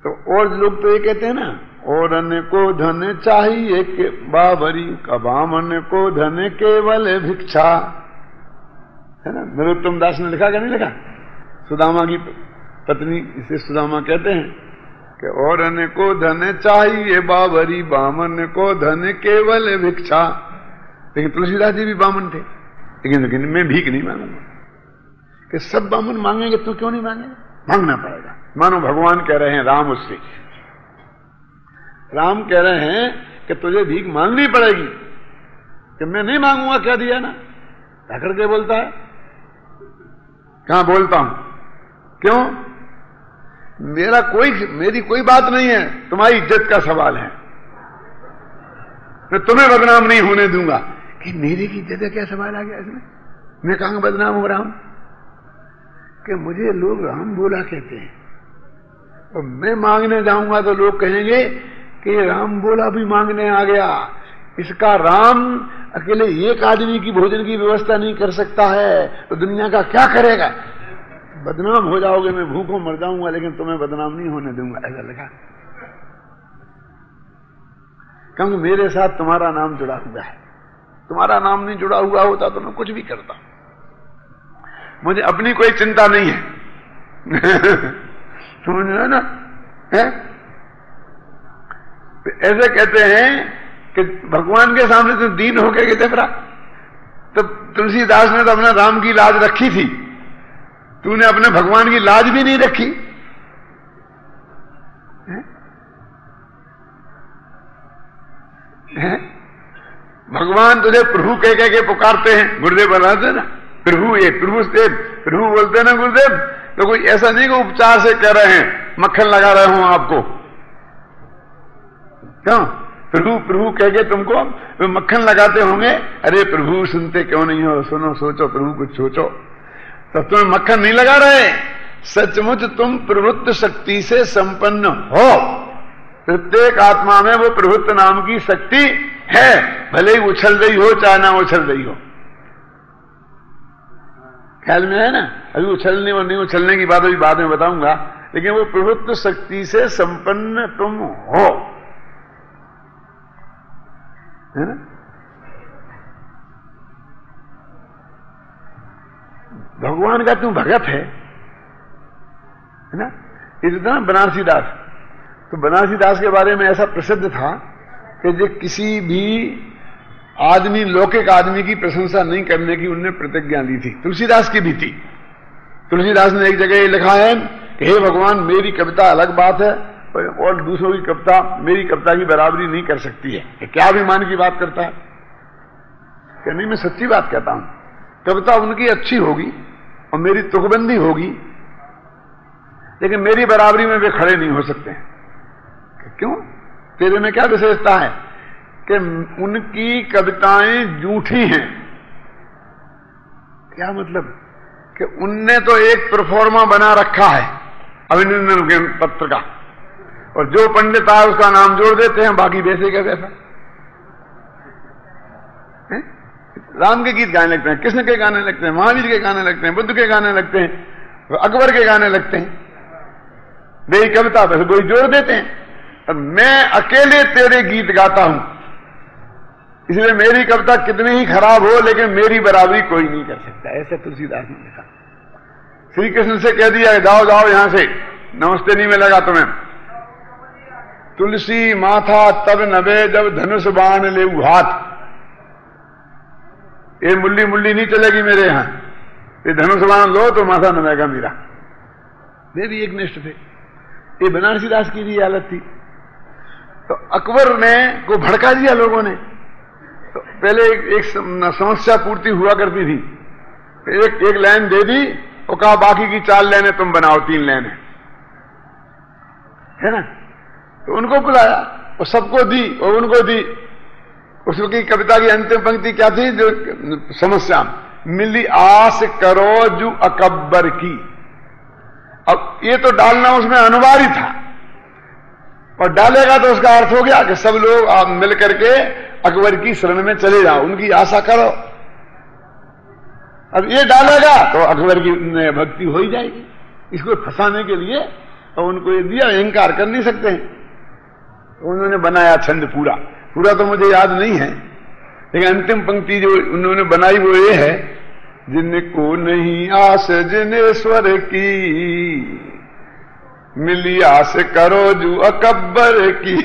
S2: तो और लोग तो ये कहते हैं ना, और अन्य को धन चाहिए के बाबरी, कबामन को धन केवल भिक्षा, है ना। नरोत्तम दास ने लिखा क्या नहीं लिखा? सुदामा की पत्नी, इसे सुदामा कहते हैं कि और अन्य को धन चाहिए बाबरी, बामन को धन केवल भिक्षा। लेकिन तुलसीदास जी भी बामन थे, लेकिन मैं भीख नहीं मांगूंगा। कि सब बामन मांगेंगे तो क्यों नहीं मांगेंगे? मांगना पड़ेगा। मानो भगवान कह रहे हैं राम उससे, राम कह रहे हैं कि तुझे भीख मांगनी पड़ेगी, कि मैं नहीं मांगूंगा क्या दिया ना। जाकर के बोलता है, कहां बोलता हूं, क्यों? मेरी कोई बात नहीं है, तुम्हारी इज्जत का सवाल है। मैं तुम्हें बदनाम नहीं होने दूंगा। कि मेरी की इज्जत का क्या सवाल आ गया इसमें? मैं कहां बदनाम हो रहा हूं? कि मुझे लोग राम बोला कहते हैं, और मैं मांगने जाऊंगा तो लोग कहेंगे कि राम बोला भी मांगने आ गया। इसका राम अकेले एक आदमी की भोजन की व्यवस्था नहीं कर सकता है, तो दुनिया का क्या करेगा? बदनाम हो जाओगे, मैं भूखों मर जाऊंगा, लेकिन तुम्हें बदनाम नहीं होने दूंगा, ऐसा लिखा। क्योंकि मेरे साथ तुम्हारा नाम जुड़ा हुआ है। तुम्हारा नाम नहीं जुड़ा हुआ होता तो मैं कुछ भी करता। मुझे अपनी कोई चिंता नहीं है। समझ रहे ना? ऐसे कहते हैं कि भगवान के सामने तो दीन होकर के जबरा। तो तुलसीदास ने तो अपने राम की लाज रखी थी, तूने अपने भगवान की लाज भी नहीं रखी। भगवान तुझे प्रभु कह के पुकारते हैं, गुरुदेव बनाते ना, प्रभु ये प्रभु से प्रभु बोलते ना गुरुदेव। तो कोई ऐसा नहीं कि उपचार से कह रहे हैं, मक्खन लगा रहे हूं आपको। क्यों? प्रभु प्रभु कह के तुमको वे मक्खन लगाते होंगे। अरे प्रभु सुनते क्यों नहीं हो? सुनो, सोचो, प्रभु कुछ सोचो। तो तुम्हें मक्खन नहीं लगा रहे। सचमुच तुम प्रवृत्त शक्ति से संपन्न हो। प्रत्येक आत्मा में वो प्रवृत्त नाम की शक्ति है, भले ही उछल रही हो चाहे ना उछल रही हो। ख्याल में है ना? अभी उछलने और नहीं उछलने की बात अभी बाद में बताऊंगा, लेकिन वो प्रवृत्त शक्ति से संपन्न तुम हो, है ना? भगवान का तू भगत है ना? ये तो ना बनारसी दास। तो बनारसी दास के बारे में ऐसा प्रसिद्ध था कि जो किसी भी आदमी, लौकिक आदमी की प्रशंसा नहीं करने की उनने प्रतिज्ञा ली थी। तुलसीदास की भी थी। तुलसीदास ने एक जगह ये लिखा है कि हे भगवान, मेरी कविता अलग बात है और दूसरों की कविता मेरी कविता की बराबरी नहीं कर सकती है। कि क्या अभिमान की बात करता है? कि नहीं, मैं सच्ची बात कहता हूं, कविता उनकी अच्छी होगी और मेरी तुकबंदी होगी, लेकिन मेरी बराबरी में वे खड़े नहीं हो सकते। क्यों? तेरे में क्या विशेषता है? कि उनकी कविताएं झूठी हैं। क्या मतलब? कि उनने तो एक प्रोफॉर्मा बना रखा है अभिनंदन के पत्र का, और जो पंडित आए उसका नाम जोड़ देते हैं, बाकी वैसे का वैसा। राम के गीत गाने लगते हैं, कृष्ण के गाने लगते हैं, महावीर के गाने लगते हैं, बुद्ध के गाने लगते हैं, अकबर के गाने लगते हैं। मेरी कविता बस कोई जोड़ देते हैं, और मैं अकेले तेरे गीत गाता हूं, इसलिए मेरी कविता कितनी ही खराब हो लेकिन मेरी बराबरी कोई नहीं कर सकता। ऐसा तुलसीदास ने लिखा। श्री कृष्ण से कह दिया जाओ जाओ यहां से, नमस्ते नहीं मिलेगा तुम्हें। तुलसी माथा तब नबे जब धनुष बाण ले हाथ। ये मुल्ली मुल्ली नहीं चलेगी मेरे यहां, ये धनुष बाण लो तो माथा नमेगा मेरा। वे भी एक निष्ठ थे। ये बनारसी दास की भी हालत थी। तो अकबर ने को भड़का दिया लोगों ने। तो पहले एक समस्या पूर्ति हुआ करती थी, एक लाइन दे दी और कहा बाकी की 4 लाइनें तुम बनाओ, 3 लाइनें, है ना? तो उनको बुलाया और सबको दी और उनको दी। उसकी कविता की अंतिम पंक्ति क्या थी? जो समस्या, मिली आस करो जो अकबर की। अब ये तो डालना उसमें अनिवार्य था, और डालेगा तो उसका अर्थ हो गया कि सब लोग आप मिल करके अकबर की शरण में चले जाओ, उनकी आशा करो। अब ये डालेगा तो अकबर की भक्ति हो ही जाएगी। इसको फंसाने के लिए और उनको ये दिया, इंकार कर नहीं सकते हैं। उन्होंने बनाया छंद पूरा पूरा तो मुझे याद नहीं है, लेकिन अंतिम पंक्ति जो उन्होंने बनाई वो ये है, जिनको नहीं आस जिनेश्वर की, मिली आस करो जो अकबर की।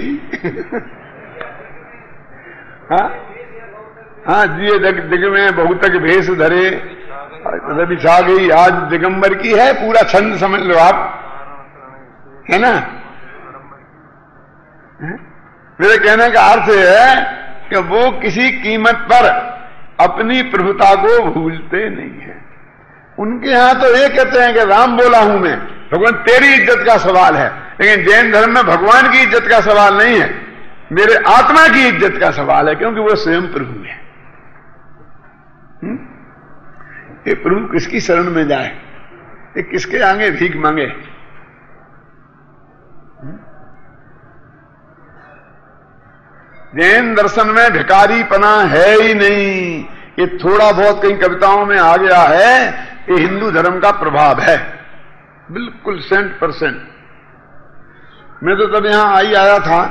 S2: हाँ जी, दिग में बहुतक भेष धरे बिछा गई आज दिगंबर की है। पूरा छंद समझ लो आप, है ना? मेरे कहने का अर्थ है कि वो किसी कीमत पर अपनी प्रभुता को भूलते नहीं है। उनके यहां तो ये कहते हैं कि राम बोला हूं मैं, भगवान तेरी इज्जत का सवाल है। लेकिन जैन धर्म में भगवान की इज्जत का सवाल नहीं है, मेरे आत्मा की इज्जत का सवाल है, क्योंकि वो स्वयं प्रभु है। ये प्रभु किसकी शरण में जाए, ये किसके आगे भीख मांगे? जैन दर्शन में भिखारीपना है ही नहीं। ये थोड़ा बहुत कई कविताओं में आ गया है, ये हिंदू धर्म का प्रभाव है, बिल्कुल 100%। मैं तो तब यहां आया था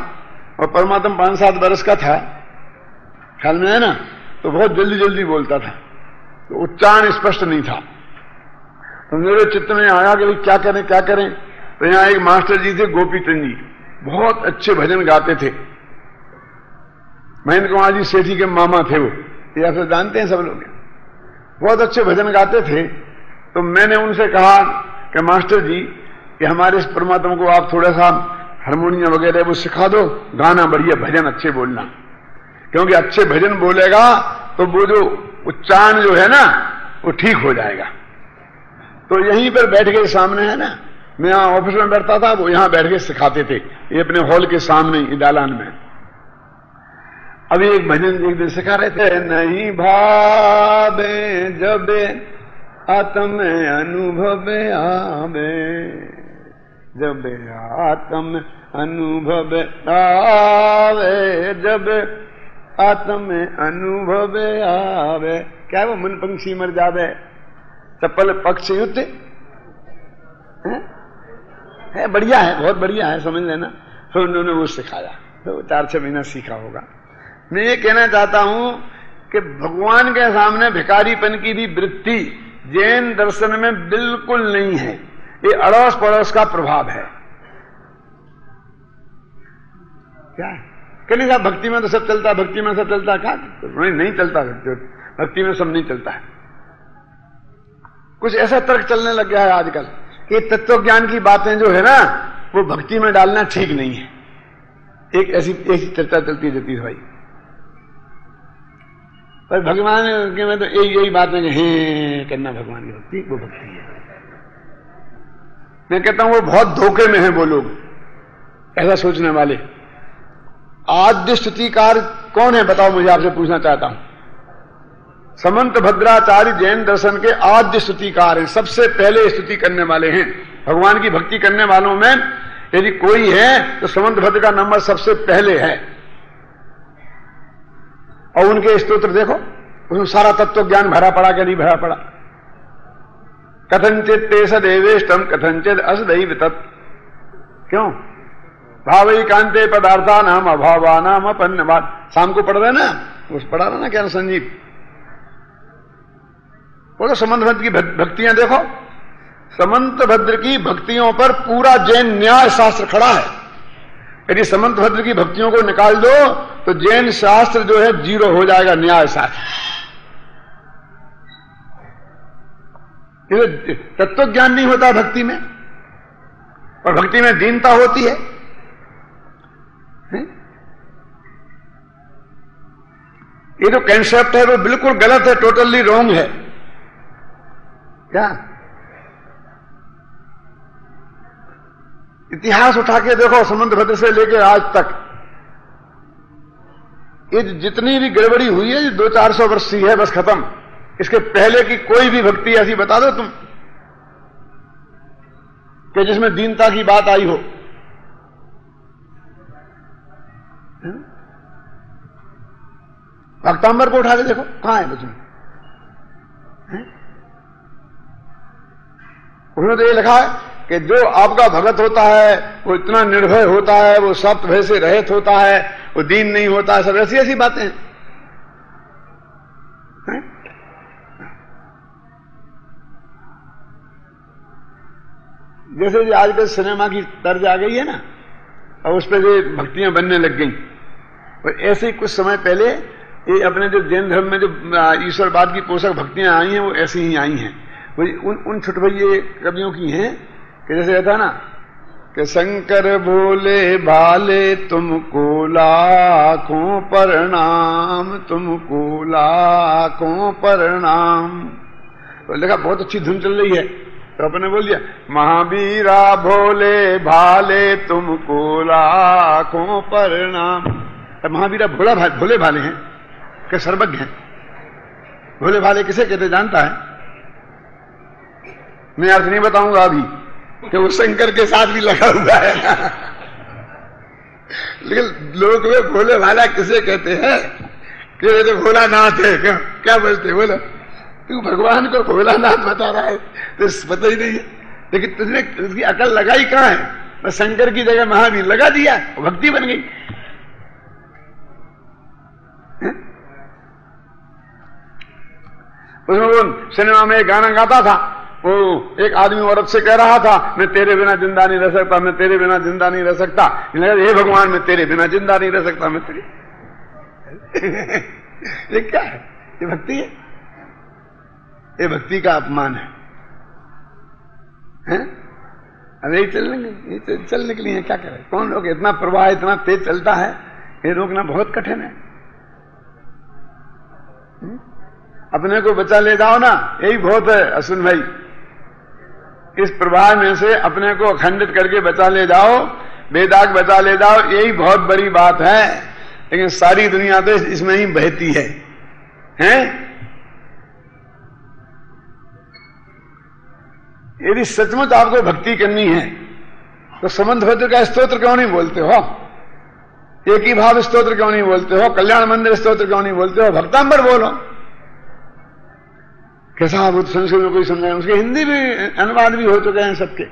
S2: और परमात्मा 5-7 वर्ष का था, ख्याल में है ना, तो बहुत जल्दी जल्दी बोलता था, तो उच्चारण स्पष्ट नहीं था। तो मेरे चित्त में आया कि क्या करें क्या करें। तो यहां एक मास्टर जी थे, गोपी चंद जी, बहुत अच्छे भजन गाते थे। महेंद्र कुमार जी सेठी के मामा थे वो, या फिर जानते हैं सब लोग, बहुत अच्छे भजन गाते थे। तो मैंने उनसे कहा कि मास्टर जी, कि हमारे इस परमात्मा को आप थोड़ा सा हारमोनियम वगैरह वो सिखा दो, गाना बढ़िया, भजन अच्छे बोलना, क्योंकि अच्छे भजन बोलेगा तो वो जो उच्चारण जो है ना वो ठीक हो जाएगा। तो यहीं पर बैठ के सामने है ना, मैं यहां ऑफिस में बैठता था, वो यहां बैठ के सिखाते थे, ये अपने हॉल के सामने ही दालान में। अभी एक भजन एक दिन सिखा रहे थे, नहीं भावे जब आत्म अनुभव आवे, जब आत्म अनुभव आवे, जब आत्म अनुभव आवे। क्या वो मन पंक्षी मर जावे, चप्पल पक्ष युद्ध है, बढ़िया है, बहुत बढ़िया है, समझ लेना। फिर उन्होंने वो सिखाया, तो 4-6 महीना सीखा होगा। मैं ये कहना चाहता हूं कि भगवान के सामने भिखारीपन की भी वृत्ति जैन दर्शन में बिल्कुल नहीं है, ये अड़ोस पड़ोस का प्रभाव है। क्या कहने साहब, भक्ति में तो सब चलता है, भक्ति में सब चलता है, क्या नहीं चलता, भक्ति में सब नहीं चलता है। कुछ ऐसा तर्क चलने लग गया है आजकल कि तत्व ज्ञान की बातें जो है ना वो भक्ति में डालना ठीक नहीं है। एक ऐसी चर्चा चलती रहती है भाई, पर भगवान के में तो यही बात है कि करना भगवान की भक्ति, वो भक्ति है। मैं कहता हूं वो बहुत धोखे में है वो लोग, ऐसा सोचने वाले। आद्य स्तुतिकार कौन है बताओ, मुझे आपसे पूछना चाहता हूं। समंत भद्राचार्य जैन दर्शन के आद्य स्तुतिकार हैं, सबसे पहले स्तुति करने वाले हैं। भगवान की भक्ति करने वालों में यदि कोई है तो समंत भद्र का नंबर सबसे पहले है। और उनके स्तोत्र देखो, उसमें सारा तत्व ज्ञान भरा पड़ा कि नहीं भरा पड़ा। कथंचित तेस देवेष्टम कथंचित असदैव तत्, क्यों भावई कांते पदार्था नाम अभावा नाम अपन्नवाद। शाम को पढ़ रहे ना, उस पढ़ा रहा ना क्या संजीव, बोलो समंत भद्र की भक्तियां देखो। समंत भद्र की भक्तियों पर पूरा जैन न्याय शास्त्र खड़ा है। यदि समंत भद्र की भक्तियों को निकाल दो तो जैन शास्त्र जो है जीरो हो जाएगा, न्याय शास्त्र। तत्व ज्ञान नहीं होता भक्ति में, और भक्ति में दीनता होती है। ये जो कंसेप्ट है वो बिल्कुल गलत है, टोटली रॉन्ग है। क्या इतिहास उठा के देखो, समंत भद्र से लेकर आज तक ये जितनी भी गड़बड़ी हुई है 200-400 वर्ष की है, बस खत्म। इसके पहले की कोई भी भक्ति ऐसी बता दो तुम कि जिसमें दीनता की बात आई हो। भक्तांबर को उठा के देखो, कहां है उसमें? उन्होंने तो ये लिखा है कि जो आपका भगत होता है वो इतना निर्भय होता है, वो सप्त भय से रहित होता है, वो दीन नहीं होता है, सब ऐसी ऐसी बातें हैं। जैसे जो आजकल सिनेमा की तर्ज आ गई है ना, और उस पर जो भक्तियां बनने लग गई, और ऐसे ही कुछ समय पहले ये अपने जो जैन धर्म में जो ईश्वरवाद की पोषक भक्तियां आई हैं वो ऐसी ही आई हैं। वही उन छुटभइये कवियों की हैं कि जैसे कहता ना कि शंकर बोले भाले तुमको लाखों प्रणाम, तुमको लाखों प्रणाम। तो लिखा बहुत अच्छी धुन चल रही है, तो अपने बोल दिया महावीरा भोले भाले तुमको लाखों प्रणाम। महावीरा भोले भाले हैं कि सर्वज्ञ हैं? भोले भाले किसे कहते जानता है? मैं अर्थ नहीं बताऊंगा अभी कि वो शंकर के साथ भी लगा हुआ है। लेकिन लोग वे भोले भाला किसे कहते हैं कि वे तो भोलानाथ है। क्या बोलते? बोला तू भगवान को भोलानाथ बता रहा है तो पता ही नहीं है। लेकिन तुझने उसकी अकल लगाई कहां है? बस शंकर की जगह महावीर लगा दिया, भक्ति बन गई। उसमें वो सिनेमा में एक गाना गाता था, वो एक आदमी औरत से कह रहा था मैं तेरे बिना जिंदा नहीं रह सकता, मैं तेरे बिना जिंदा नहीं रह सकता। हे भगवान मैं तेरे बिना जिंदा नहीं रह सकता, मैं तेरे ये क्या है? ये भक्ति है? ये भक्ति का अपमान है। अब यही चल निकली है, क्या करे? कौन लोग? इतना प्रवाह इतना तेज चलता है, ये रोकना बहुत कठिन है। अपने को बचा ले जाओ ना, यही बहुत है अश्विन भाई। इस प्रवाह में से अपने को अखंडित करके बचा ले जाओ, बेदाग बचा ले जाओ, यही बहुत बड़ी बात है। लेकिन सारी दुनिया तो इसमें ही बहती है, हैं? यदि सचमुच आपको भक्ति करनी है तो संबंध भद्र का स्तोत्र क्यों नहीं बोलते हो? एक ही भाव स्तोत्र क्यों नहीं बोलते हो? कल्याण मंदिर स्तोत्र क्यों नहीं बोलते हो? भक्तांबर बोलो। कैसा आप संस्कृत में कोई समझाए? उसके हिंदी भी अनुवाद भी हो चुके हैं सबके,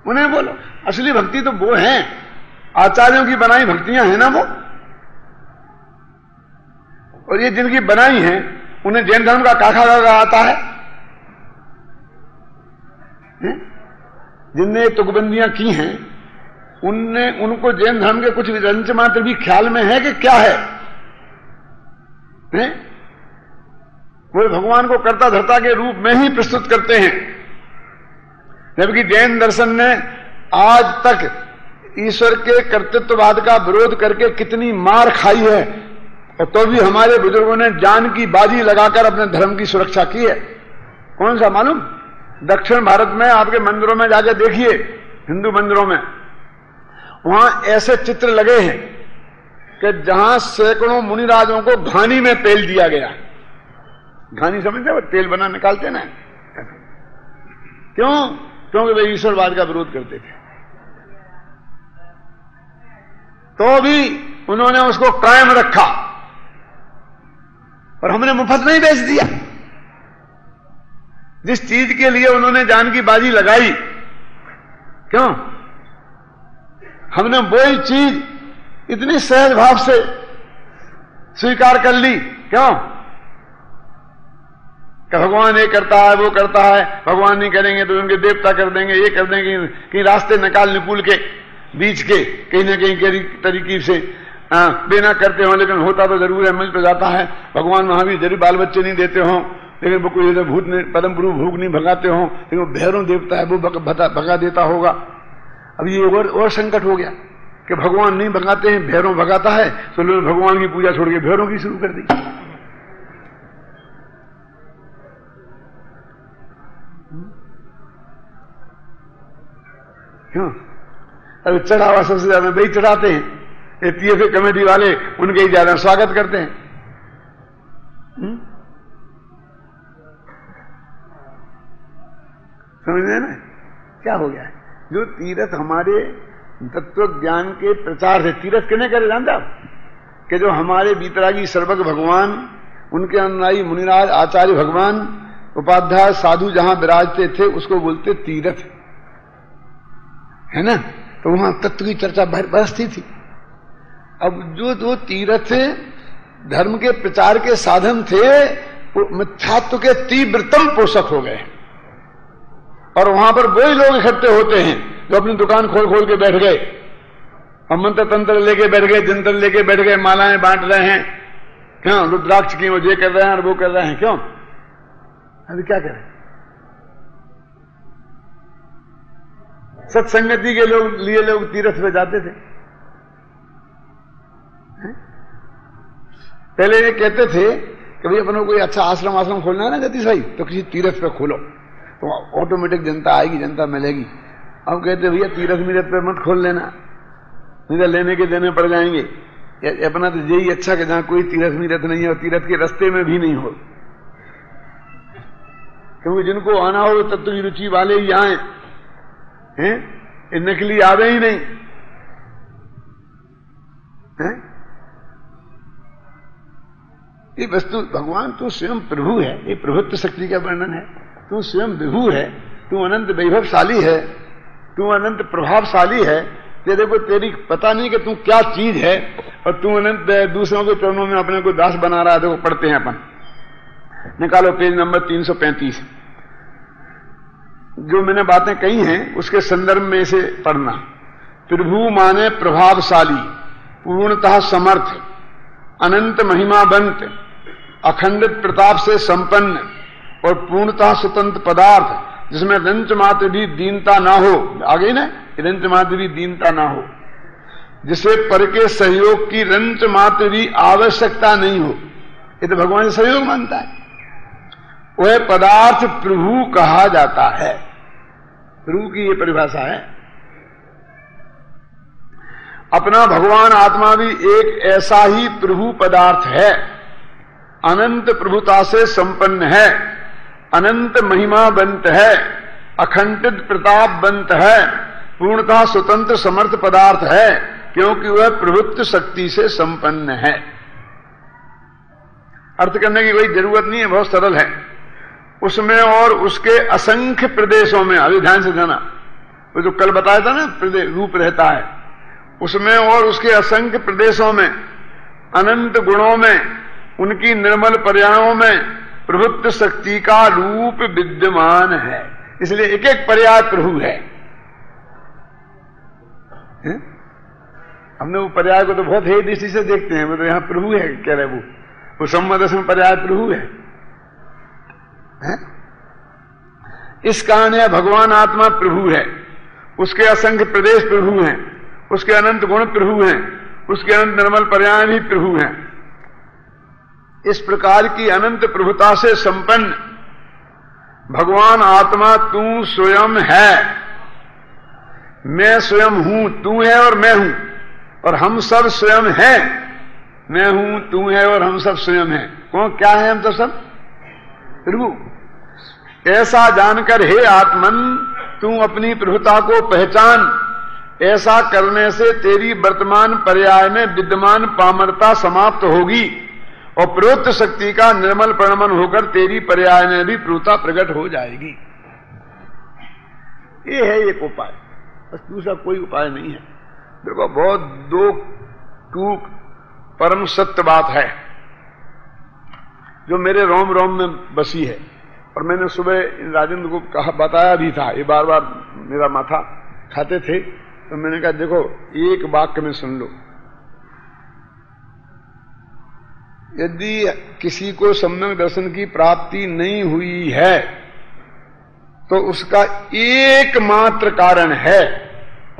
S2: उन्हें बोलो। असली भक्ति तो वो है, आचार्यों की बनाई भक्तियां हैं ना वो। और ये जिनकी बनाई हैं उन्हें जैन धर्म का काखा काका आता है। जिनने तुकबंदियां की हैं उनको जैन धर्म के कुछ रंच मात्र भी ख्याल में है कि क्या है? वो भगवान को कर्ता धर्ता के रूप में ही प्रस्तुत करते हैं, जबकि जैन दर्शन ने आज तक ईश्वर के कर्तृत्ववाद का विरोध करके कितनी मार खाई है, और तो भी हमारे बुजुर्गों ने जान की बाजी लगाकर अपने धर्म की सुरक्षा की है। कौन सा मालूम? दक्षिण भारत में आपके मंदिरों में जाके देखिए, हिंदू मंदिरों में, वहां ऐसे चित्र लगे हैं कि जहां सैकड़ों मुनिराजों को घानी में तेल दिया गया। घानी समझते? वो तेल बना निकालते ना। क्यों? क्योंकि वे ईश्वरवाद का विरोध करते थे। तो भी उन्होंने उसको कायम रखा और हमने मुफ्त नहीं बेच दिया। जिस चीज के लिए उन्होंने जान की बाजी लगाई, क्यों? हमने वही चीज इतनी सहज भाव से स्वीकार कर ली। क्यों? कि भगवान ये करता है, वो करता है, भगवान नहीं करेंगे तो उनके देवता कर देंगे, ये कर देंगे। कहीं रास्ते निकाल निकूल के बीच के कहीं ना कहीं तरीके से बिना करते हो, लेकिन होता तो जरूर है, मिल तो जाता है। भगवान महावीर जरूर बाल बच्चे नहीं देते हो, लेकिन वो कोई भूत ने परम गुरु भूख नहीं भगाते हो, लेकिन वो भैरव देवता है, वो भगा देता होगा। अब ये और संकट हो गया कि भगवान नहीं भगाते हैं, भैरव भगाता है, तो लोग भगवान की पूजा छोड़ के भैरव की शुरू कर दी। क्यों? अभी चढ़ावा सबसे ज्यादा वही चढ़ाते हैं, ये TFA कमेटी वाले उनके ही ज्यादा स्वागत करते हैं। समझ रहे ना क्या हो गया है? जो तीर्थ हमारे तत्व ज्ञान के प्रचार से, तीर्थ किन्हें करे जानते आप? कि जो हमारे बीतरागी सर्वज्ञ भगवान, उनके अनुयायी मुनिराज आचार्य भगवान, उपाध्याय साधु जहां विराजते थे उसको बोलते तीर्थ, है ना? तो वहां तत्व की चर्चा बरसती थी। अब जो तीर्थ धर्म के प्रचार के साधन थे वो मिथ्यात्व के तीव्रतम पोषक हो गए, और वहां पर वही लोग इकट्ठे होते हैं जो अपनी दुकान खोल खोल के बैठ गए, और मंत्र तंत्र लेके बैठ गए, जंतर लेके बैठ गए, मालाएं बांट रहे हैं। क्यों? रुद्राक्ष की वो ये कर रहे हैं और वो कर रहे हैं। क्यों? अभी क्या करें? सत्संगति के लिए लोग तीर्थ पे जाते थे। पहले ये कहते थे कभी अपनों कोई अच्छा आश्रम खोलना है ना जतिश भाई, तो किसी तीर्थ पे खोलो तो ऑटोमेटिक जनता आएगी, जनता मिलेगी। अब कहते भैया तीर्थ मीरथ पे मत खोल लेना, नहीं तो लेने के देने पड़ जाएंगे। अपना तो यही अच्छा कि जहां कोई तीर्थ मीरथ नहीं है और तीर्थ के रास्ते में भी नहीं हो, क्योंकि जिनको आना हो तत्व की रुचि वाले ही आए हैं, नकली आवे ही नहीं हैं? ये वस्तु भगवान तू स्वयं प्रभु है, ये प्रभुत्व शक्ति का वर्णन है। तू स्वयं विभु है, तू अनंत वैभवशाली है, तू अनंत प्रभावशाली है। तेरे को तेरी पता नहीं कि तू क्या चीज है, और तू अनंत दूसरों के चरणों में अपने को दास बना रहा है। देखो पढ़ते हैं अपन, निकालो पेज नंबर 335। जो मैंने बातें कही हैं उसके संदर्भ में इसे पढ़ना। प्रभु माने प्रभावशाली, पूर्णतः समर्थ, अनंत महिमावंत, अखंडित प्रताप से संपन्न और पूर्णतः स्वतंत्र पदार्थ जिसमें रंच मात्र भी दीनता ना हो। आगे ना, रंच मात्र भी दीनता ना हो, जिसे पर के सहयोग की रंच मात्र भी आवश्यकता नहीं हो। ये तो भगवान से सहयोग मानता है। वह पदार्थ प्रभु कहा जाता है। प्रभु की ये परिभाषा है। अपना भगवान आत्मा भी एक ऐसा ही प्रभु पदार्थ है, अनंत प्रभुता से संपन्न है, अनंत महिमावंत है, अखंडित प्रतापवंत है, पूर्णतः स्वतंत्र समर्थ पदार्थ है, क्योंकि वह प्रभुत्व शक्ति से संपन्न है। अर्थ करने की कोई जरूरत नहीं है, बहुत सरल है। उसमें और उसके असंख्य प्रदेशों में, अभी ध्यान से जाना, वो जो कल बताया था ना रूप रहता है, उसमें और उसके असंख्य प्रदेशों में, अनंत गुणों में, उनकी निर्मल पर्यायों में प्रभुत्व शक्ति का रूप विद्यमान है। इसलिए एक एक पर्याय प्रभु है। हमने वो पर्याय को तो बहुत हे दृष्टि से देखते हैं, मतलब यहां प्रभु है कह रहे, वो सम्मदर्शन पर्याय प्रभु है। इस कारण है भगवान आत्मा प्रभु है, उसके असंख्य प्रदेश प्रभु हैं, उसके अनंत गुण प्रभु हैं, उसके अनंत निर्मल पर्याय भी प्रभु हैं। इस प्रकार की अनंत प्रभुता से संपन्न भगवान आत्मा तू स्वयं है। मैं स्वयं हूं, तू है और मैं हूं, और हम सब स्वयं हैं। मैं हूं, तू है और हम सब स्वयं हैं। कौन क्या है? हम तो सब प्रभु। ऐसा जानकर हे आत्मन तू अपनी प्रभुता को पहचान। ऐसा करने से तेरी वर्तमान पर्याय में विद्यमान पामरता समाप्त होगी और प्रवृत्त शक्ति का निर्मल परिणमन होकर तेरी पर्याय में भी प्रभुता प्रकट हो जाएगी। ये है एक उपाय, बस दूसरा कोई उपाय नहीं है। देखो बहुत दो टूक परम सत्य बात है जो मेरे रोम रोम में बसी है, और मैंने सुबह राजेंद्र को कहा, बताया भी था, ये बार बार मेरा माथा खाते थे, तो मैंने कहा देखो एक वाक्य में सुन लो। यदि किसी को सम्यक दर्शन की प्राप्ति नहीं हुई है तो उसका एकमात्र कारण है,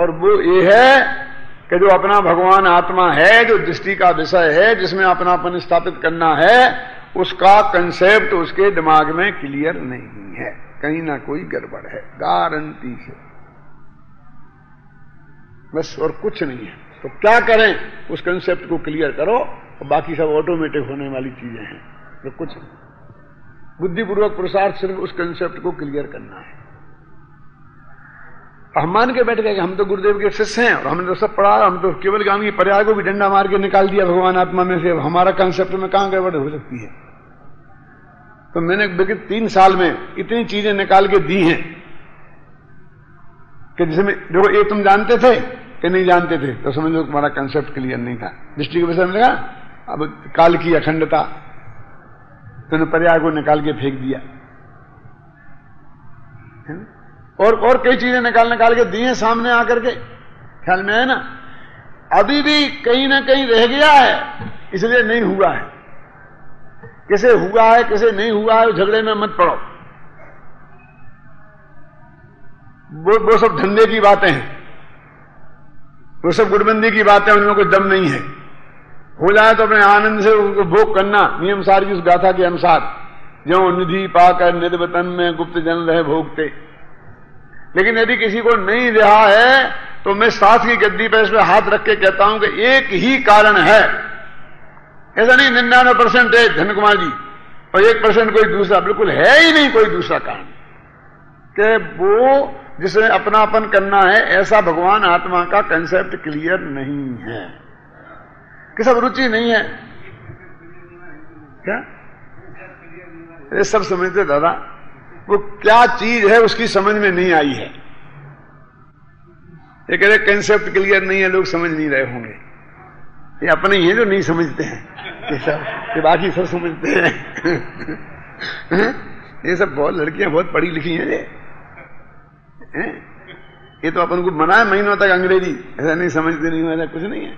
S2: और वो ये है कि जो अपना भगवान आत्मा है, जो दृष्टि का विषय है, जिसमें अपनापन स्थापित करना है, उसका कंसेप्ट उसके दिमाग में क्लियर नहीं है। कहीं ना कोई गड़बड़ है, गारंटी से, बस और कुछ नहीं है। तो क्या करें? उस कंसेप्ट को क्लियर करो, और बाकी सब ऑटोमेटिक होने वाली चीजें हैं। तो कुछ बुद्धिपूर्वक पुरुषार्थ सिर्फ उस कंसेप्ट को क्लियर करना है। हम मान के बैठ गए कि हम तो गुरुदेव के शिष्य हैं और हमने तो सब पढ़ा, हम तो केवल ज्ञान की पर्याय को भी डंडा मार के निकाल दिया भगवान आत्मा में से। अब हमारा कंसेप्ट में कहां गड़बड़ हो सकती है? तो मैंने विगत 3 साल में इतनी चीजें निकाल के दी हैं कि जिसमें देखो, ये तुम जानते थे कि नहीं जानते थे, तो समझ लो तुम्हारा कंसेप्ट क्लियर नहीं था। दृष्टि के विषय में लगा, अब काल की अखंडता, तुमने पर्याय को निकाल के फेंक दिया, और कई चीजें निकाल के दी हैं सामने आकर के, ख्याल में है ना। अभी भी कहीं ना कहीं रह गया है, इसलिए नहीं हुआ है। किसे हुआ है किसे नहीं हुआ है, झगड़े में मत पड़ो। वो सब धंधे की बातें हैं, वो सब गुटबंदी की बातें, उनमें कोई दम नहीं है। हो जाए तो अपने आनंद से उसको भोग करना, नियम सार की उस गाथा के अनुसार, जो निधि पाकर निध वतन में गुप्त जन रहे भोगते। लेकिन यदि किसी को नहीं रहा है तो मैं शास्त्र की गद्दी पर इस पर हाथ रख के कहता हूं कि एक ही कारण है, ऐसा नहीं 99% है धन कुमार जी और 1% कोई दूसरा, बिल्कुल है ही नहीं कोई दूसरा कारण, कि वो जिसमें अपनापन करना है ऐसा भगवान आत्मा का कंसेप्ट क्लियर नहीं है, कि सब रुचि नहीं है। क्या ये सब समझते दादा, वो क्या चीज है उसकी समझ में नहीं आई है। ये कह रहे कंसेप्ट क्लियर नहीं है, लोग समझ नहीं रहे होंगे। ये अपने ही है जो नहीं समझते हैं, ये बाकी सब समझते हैं। ये सब बहुत लड़कियां बहुत पढ़ी लिखी हैं ये तो अपन को मना है महीनों तक अंग्रेजी, ऐसा नहीं समझते नहीं, ऐसा कुछ नहीं है।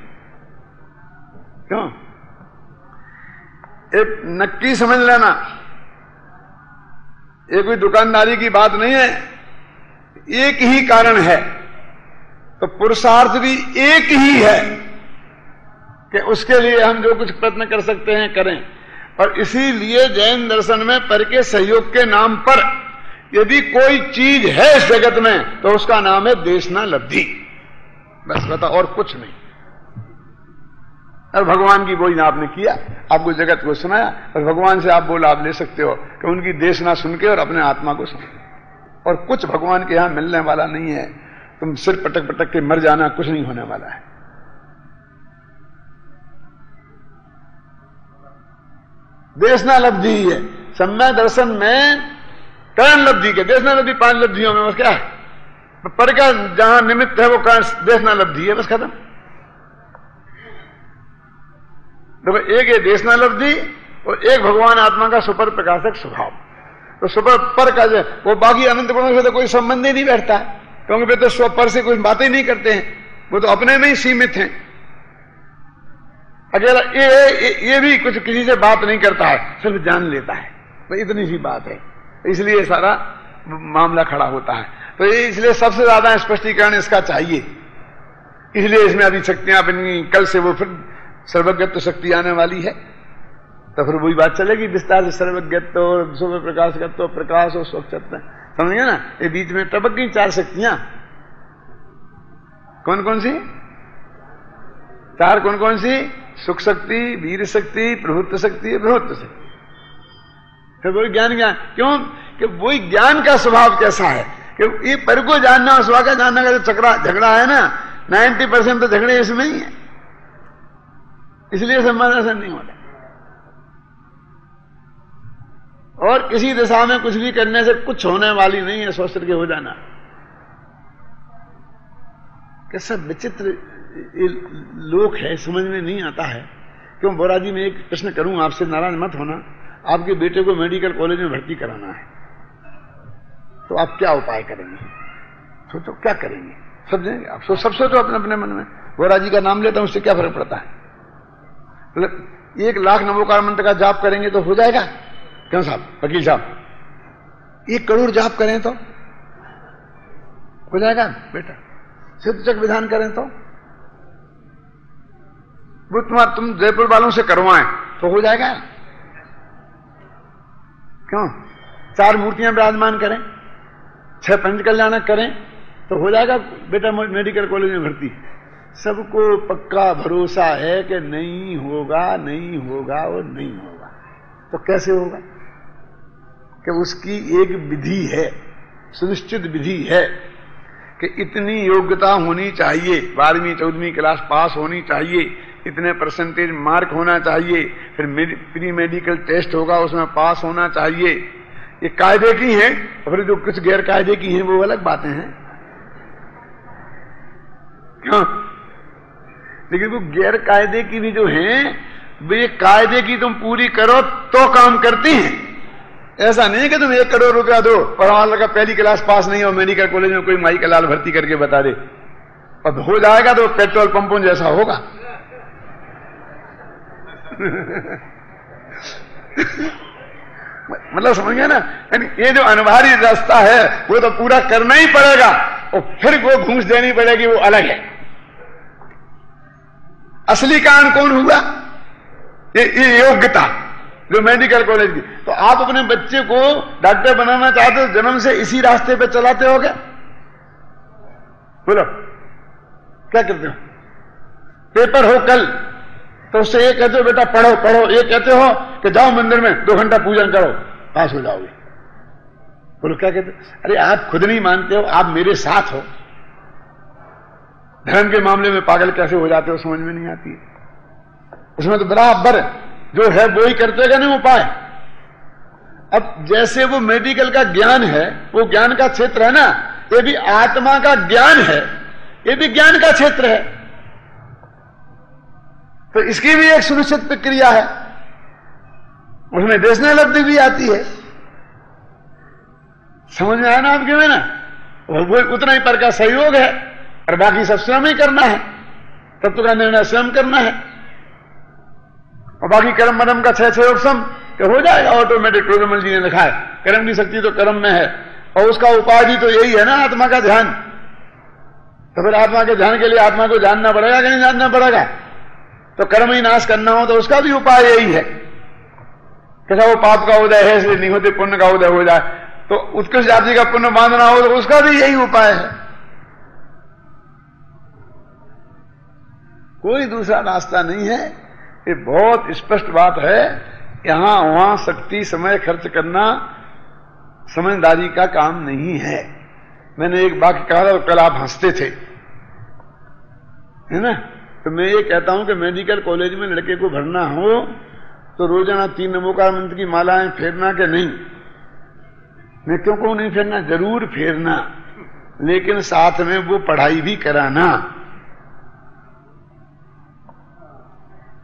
S2: क्यों? एक नक्की समझ लेना, ये कोई दुकानदारी की बात नहीं है, एक ही कारण है, तो पुरुषार्थ भी एक ही है कि उसके लिए हम जो कुछ प्रयत्न कर सकते हैं करें। और इसीलिए जैन दर्शन में पर के सहयोग के नाम पर यदि कोई चीज है इस जगत में तो उसका नाम है देशना लब्धि, बस बता, और कुछ नहीं। और भगवान की बोझ आपने किया, आपको जगत को सुनाया, और भगवान से आप वो लाभ ले सकते हो कि उनकी देशना सुन के और अपने आत्मा को सुन के। और कुछ भगवान के यहां मिलने वाला नहीं है, तुम सिर पटक पटक के मर जाना, कुछ नहीं होने वाला है। देशना लब्धि ही है। सम्यक दर्शन में करण लब्धि के, देशना लब्धि 5 लब्धियों में बस क्या है, पर का जहां निमित्त है वो कारण देशना लब्धि है, बस खत्म। देखो एक है देशना लब्धि और एक भगवान आत्मा का सुपर प्रकाशक स्वभाव। तो सुपर पर का जो वो बाकी अनंत गुणों से तो कोई संबंध ही नहीं बैठता है, क्योंकि वे तो स्व पर से कोई बातें नहीं करते हैं, वो तो अपने में ही सीमित हैं। अकेला ये भी कुछ किसी से बात नहीं करता है, सिर्फ जान लेता है, तो इतनी सी बात है, इसलिए सारा मामला खड़ा होता है। तो ये इसलिए सबसे ज्यादा स्पष्टीकरण इसका चाहिए, इसलिए इसमें अभी शक्तियां बनी, कल से वो फिर सर्वज्ञत्व शक्ति आने वाली है, तो फिर वही बात चलेगी विस्तार से, सर्वज्ञत्व और सुपर प्रकाशकत्व, प्रकाश और स्वच्छत्व, समझिए ना। ये बीच में टपक गई 4 शक्तियां, कौन कौन सी 4, कौन कौन सी? सुख शक्ति, वीर शक्ति, प्रभुत्व शक्ति, प्रभुत्व शक्ति। फिर वही ज्ञान, क्यों कि वही ज्ञान का स्वभाव कैसा है कि ये पर को जानना और स्व का जानना का जो झगड़ा है ना, 90% तो झगड़े इसमें ही है, इसलिए समाधान नहीं होता। और किसी दिशा में कुछ भी करने से कुछ होने वाली नहीं है, स्वस्थ के हो जाना। कैसा विचित्र लोक है, समझ में नहीं आता है। क्यों बोरा जी, मैं एक प्रश्न करूं आपसे, नाराज मत होना। आपके बेटे को मेडिकल कॉलेज में भर्ती कराना है, तो आप क्या उपाय करेंगे? सोचो क्या करेंगे, समझेंगे आप? सब सोचो अपने अपने मन में। बोरा जी का नाम लेता हूं, उससे क्या फर्क पड़ता है? मतलब 1 लाख नमोकार मंत्र का जाप करेंगे तो हो जाएगा? क्यों साहब, वकील साहब, 1 करोड़ जाप करें तो हो जाएगा बेटा? सिद्धचक विधान करें तो वो तुम जयपुर वालों से करवाएं तो हो जाएगा? क्यों? 4 मूर्तियां विराजमान करें, 6 पंचकल्याणक करें तो हो जाएगा बेटा मेडिकल कॉलेज में भर्ती? सबको पक्का भरोसा है कि नहीं होगा, नहीं होगा और नहीं होगा। तो कैसे होगा? कि उसकी एक विधि है, सुनिश्चित विधि है कि इतनी योग्यता होनी चाहिए, 12वीं 14वीं क्लास पास होनी चाहिए, इतने परसेंटेज मार्क होना चाहिए, फिर प्री मेडिकल टेस्ट होगा उसमें पास होना चाहिए। ये कायदे की हैं, और फिर जो कुछ गैर कायदे की हैं वो अलग बातें हैं। क्यों? लेकिन वो गैर कायदे की भी जो हैं, वे कायदे की तुम पूरी करो तो काम करती हैं। ऐसा नहीं है कि तुम 1 करोड़ रुपया दो, पढ़वा का पहली क्लास पास नहीं हो, मेडिकल कॉलेज में कोई माई का लाल भर्ती करके बता दे, अब हो जाएगा तो पेट्रोल पंपों जैसा होगा। मतलब समझ गए ना? ये जो अनिवार्य रास्ता है वो तो पूरा करना ही पड़ेगा, और फिर वो घूस देनी पड़ेगी, वो अलग है। असली कारण कौन हुआ? ये योग्यता जो मेडिकल कॉलेज की। तो आप अपने बच्चे को डॉक्टर बनाना चाहते हो, जन्म से इसी रास्ते पे चलाते हो क्या? बोलो क्या करते हो? पेपर हो कल तो उससे ये कहते हो बेटा पढ़ो पढ़ो, ये कहते हो कि जाओ मंदिर में 2 घंटा पूजन करो, पास हो जाओगे। बोलो क्या कहते हो? अरे आप खुद नहीं मानते हो, आप मेरे साथ हो। धर्म के मामले में पागल कैसे हो जाते हो समझ में नहीं आती है। उसमें तो बराबर जो है वो ही करते गए नहीं उपाय। अब जैसे वो मेडिकल का ज्ञान है, वो ज्ञान का क्षेत्र है ना, ये भी आत्मा का ज्ञान है, ये भी ज्ञान का क्षेत्र है। तो इसकी भी एक सुनिश्चित प्रक्रिया है, उसमें देशने लब्धि भी आती है। समझ में आया ना आपके में ना? वो उतना ही पर का सहयोग है और बाकी सब स्वयं ही करना है। तत्व का निर्णय स्वयं करना है और बाकी कर्म मरम का 6 उपशम हो जाएगा ऑटोमेटिक। टोडरमल जी ने लिखा है कर्म की शक्ति तो कर्म में है और उसका उपाय भी तो यही है ना, आत्मा का ध्यान। तो फिर आत्मा के ध्यान के लिए आत्मा को जानना पड़ेगा कि नहीं जानना पड़ेगा? तो कर्म ही नाश करना हो तो उसका भी उपाय यही है। कैसा वो पाप का उदय है इसलिए नहीं होते, पुण्य का उदय हो जाए, तो उत्कृष्ट जाति का पुण्य बांधना हो तो उसका भी यही उपाय है। कोई दूसरा रास्ता नहीं है। ये बहुत स्पष्ट बात है। यहां वहां शक्ति समय खर्च करना समझदारी का काम नहीं है। मैंने एक वाक्य कहा था, कल आप हंसते थे, है ना? तो मैं ये कहता हूं कि मेडिकल कॉलेज में लड़के को भरना हो तो रोजाना 3 नमोकार मंत्र की मालाएं फेरना के नहीं? मैं क्यों कहूं नहीं फेरना? जरूर फेरना, लेकिन साथ में वो पढ़ाई भी कराना।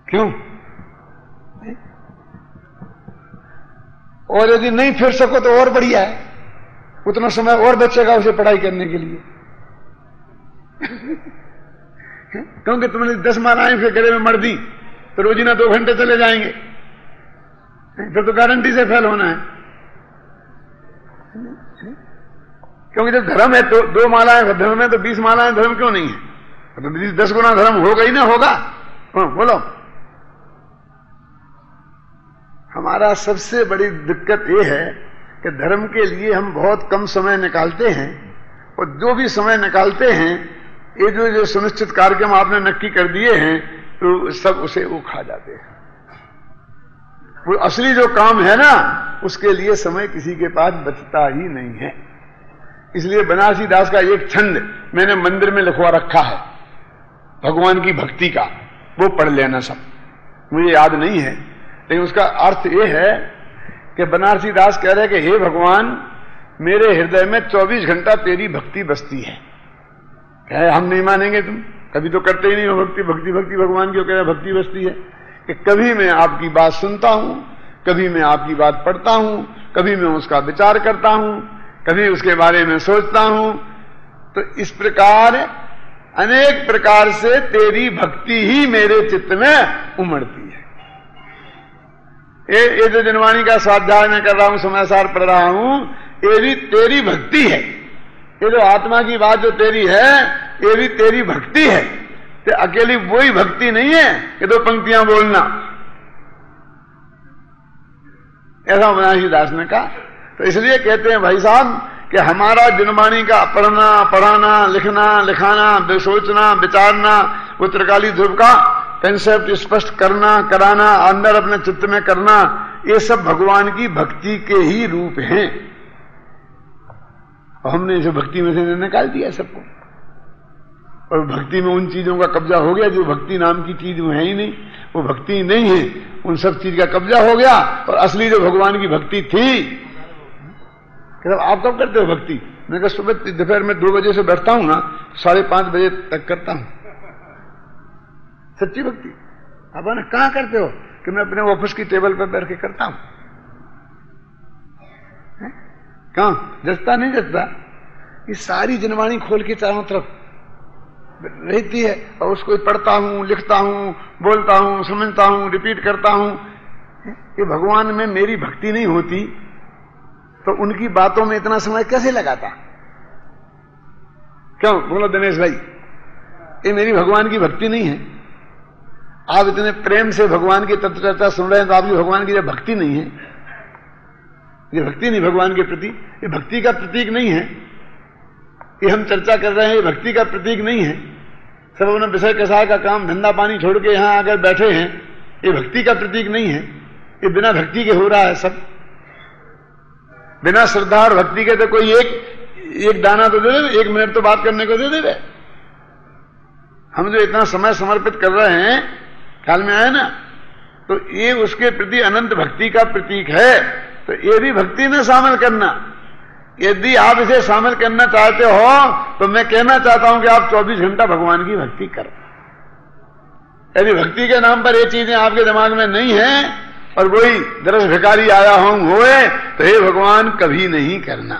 S2: क्यों? और यदि नहीं फेर सको तो और बढ़िया है, उतना समय और बचेगा उसे पढ़ाई करने के लिए। क्योंकि तुमने 10 मालाएं फिर गले में मर दी तो रोजीना 2 घंटे चले जाएंगे, फिर तो गारंटी से फेल होना है। क्योंकि जब धर्म है तो 2 मालाएं धर्म है तो 20 मालाएं धर्म क्यों नहीं है? तो 10 गुना धर्म होगा ही ना, होगा। बोलो। हमारा सबसे बड़ी दिक्कत यह है कि धर्म के लिए हम बहुत कम समय निकालते हैं और जो भी समय निकालते हैं ये जो सुनिश्चित कार्यक्रम आपने नक्की कर दिए हैं तो सब उसे वो खा जाते हैं। वो असली जो काम है ना उसके लिए समय किसी के पास बचता ही नहीं है। इसलिए बनारसी दास का एक छंद मैंने मंदिर में लिखवा रखा है भगवान की भक्ति का, वो पढ़ लेना सब। मुझे याद नहीं है लेकिन उसका अर्थ यह है कि बनारसी दास कह रहे हैं कि हे भगवान, मेरे हृदय में 24 घंटा तेरी भक्ति बसती है। कहे हम नहीं मानेंगे, तुम कभी तो करते ही नहीं हो भक्ति। भक्ति भक्ति भगवान क्यों कह रहे भक्ति बसती है? कि कभी मैं आपकी बात सुनता हूं, कभी मैं आपकी बात पढ़ता हूं, कभी मैं उसका विचार करता हूं, कभी उसके बारे में सोचता हूं। तो इस प्रकार अनेक प्रकार से तेरी भक्ति ही मेरे चित्त में उमड़ती है। ये जो जनवाणी का स्वाध्याय मैं कर रहा हूं, समाचार पढ़ रहा हूं, ये भी तेरी भक्ति है। ये जो आत्मा की बात जो तेरी है ये भी तेरी भक्ति है। तो अकेली वही भक्ति नहीं है कि 2 पंक्तियां बोलना, ऐसा बनारसी दास ने कहा। तो इसलिए कहते हैं भाई साहब कि हमारा जनवाणी का पढ़ना, पढ़ाना, लिखना, लिखाना, सोचना, विचारना, उत्तरकाली ध्रुव का कंसेप्ट स्पष्ट करना, कराना, अंदर अपने चित्त में करना, ये सब भगवान की भक्ति के ही रूप हैं। और हमने इसे भक्ति में से निकाल दिया सबको, और भक्ति में उन चीजों का कब्जा हो गया जो भक्ति नाम की चीज है ही नहीं, वो भक्ति नहीं है, उन सब चीज का कब्जा हो गया। और असली जो भगवान की भक्ति थी, आप कब करते हो भक्ति? मैं कहा सुबह दोपहर में 2 बजे से बैठता हूं ना, 5:30 बजे तक करता हूं सच्ची भक्ति। आप ना कहां करते हो? कि मैं अपने ऑफिस की टेबल पर बैठ के करता हूं। कहां जचता नहीं जचता? ये सारी जनवाणी खोल के चारों तरफ रहती है और उसको पढ़ता हूं, लिखता हूं, बोलता हूं, समझता हूं, रिपीट करता हूं। ये भगवान में मेरी भक्ति नहीं होती तो उनकी बातों में इतना समय कैसे लगाता? क्यों बोलो दिनेश भाई? ये मेरी भगवान की भक्ति नहीं है। आप इतने प्रेम से भगवान की तत्व चर्चा सुन रहे हैं तो आपकी भगवान की भक्ति नहीं है, ये भक्ति नहीं भगवान के प्रति, ये भक्ति का प्रतीक नहीं है। ये हम चर्चा कर रहे हैं, ये भक्ति का प्रतीक नहीं है। सब अपने विषय कसाय का काम धंधा पानी छोड़ के यहां आकर बैठे हैं, ये भक्ति का प्रतीक नहीं है। ये बिना भक्ति के हो रहा है सब, बिना श्रद्धा और भक्ति के। तो कोई एक दाना तो दे दे, 1 मिनट तो बात करने को दे दे। हम जो इतना समय समर्पित कर रहे हैं, ख्याल में आया ना, तो ये उसके प्रति अनंत भक्ति का प्रतीक है। तो ये भी भक्ति में शामिल करना। यदि आप इसे शामिल करना चाहते हो तो मैं कहना चाहता हूं कि आप 24 घंटा भगवान की भक्ति करो। यदि भक्ति के नाम पर ये चीजें आपके दिमाग में नहीं है और कोई दरस भिखारी आया होए तो हे भगवान कभी नहीं करना।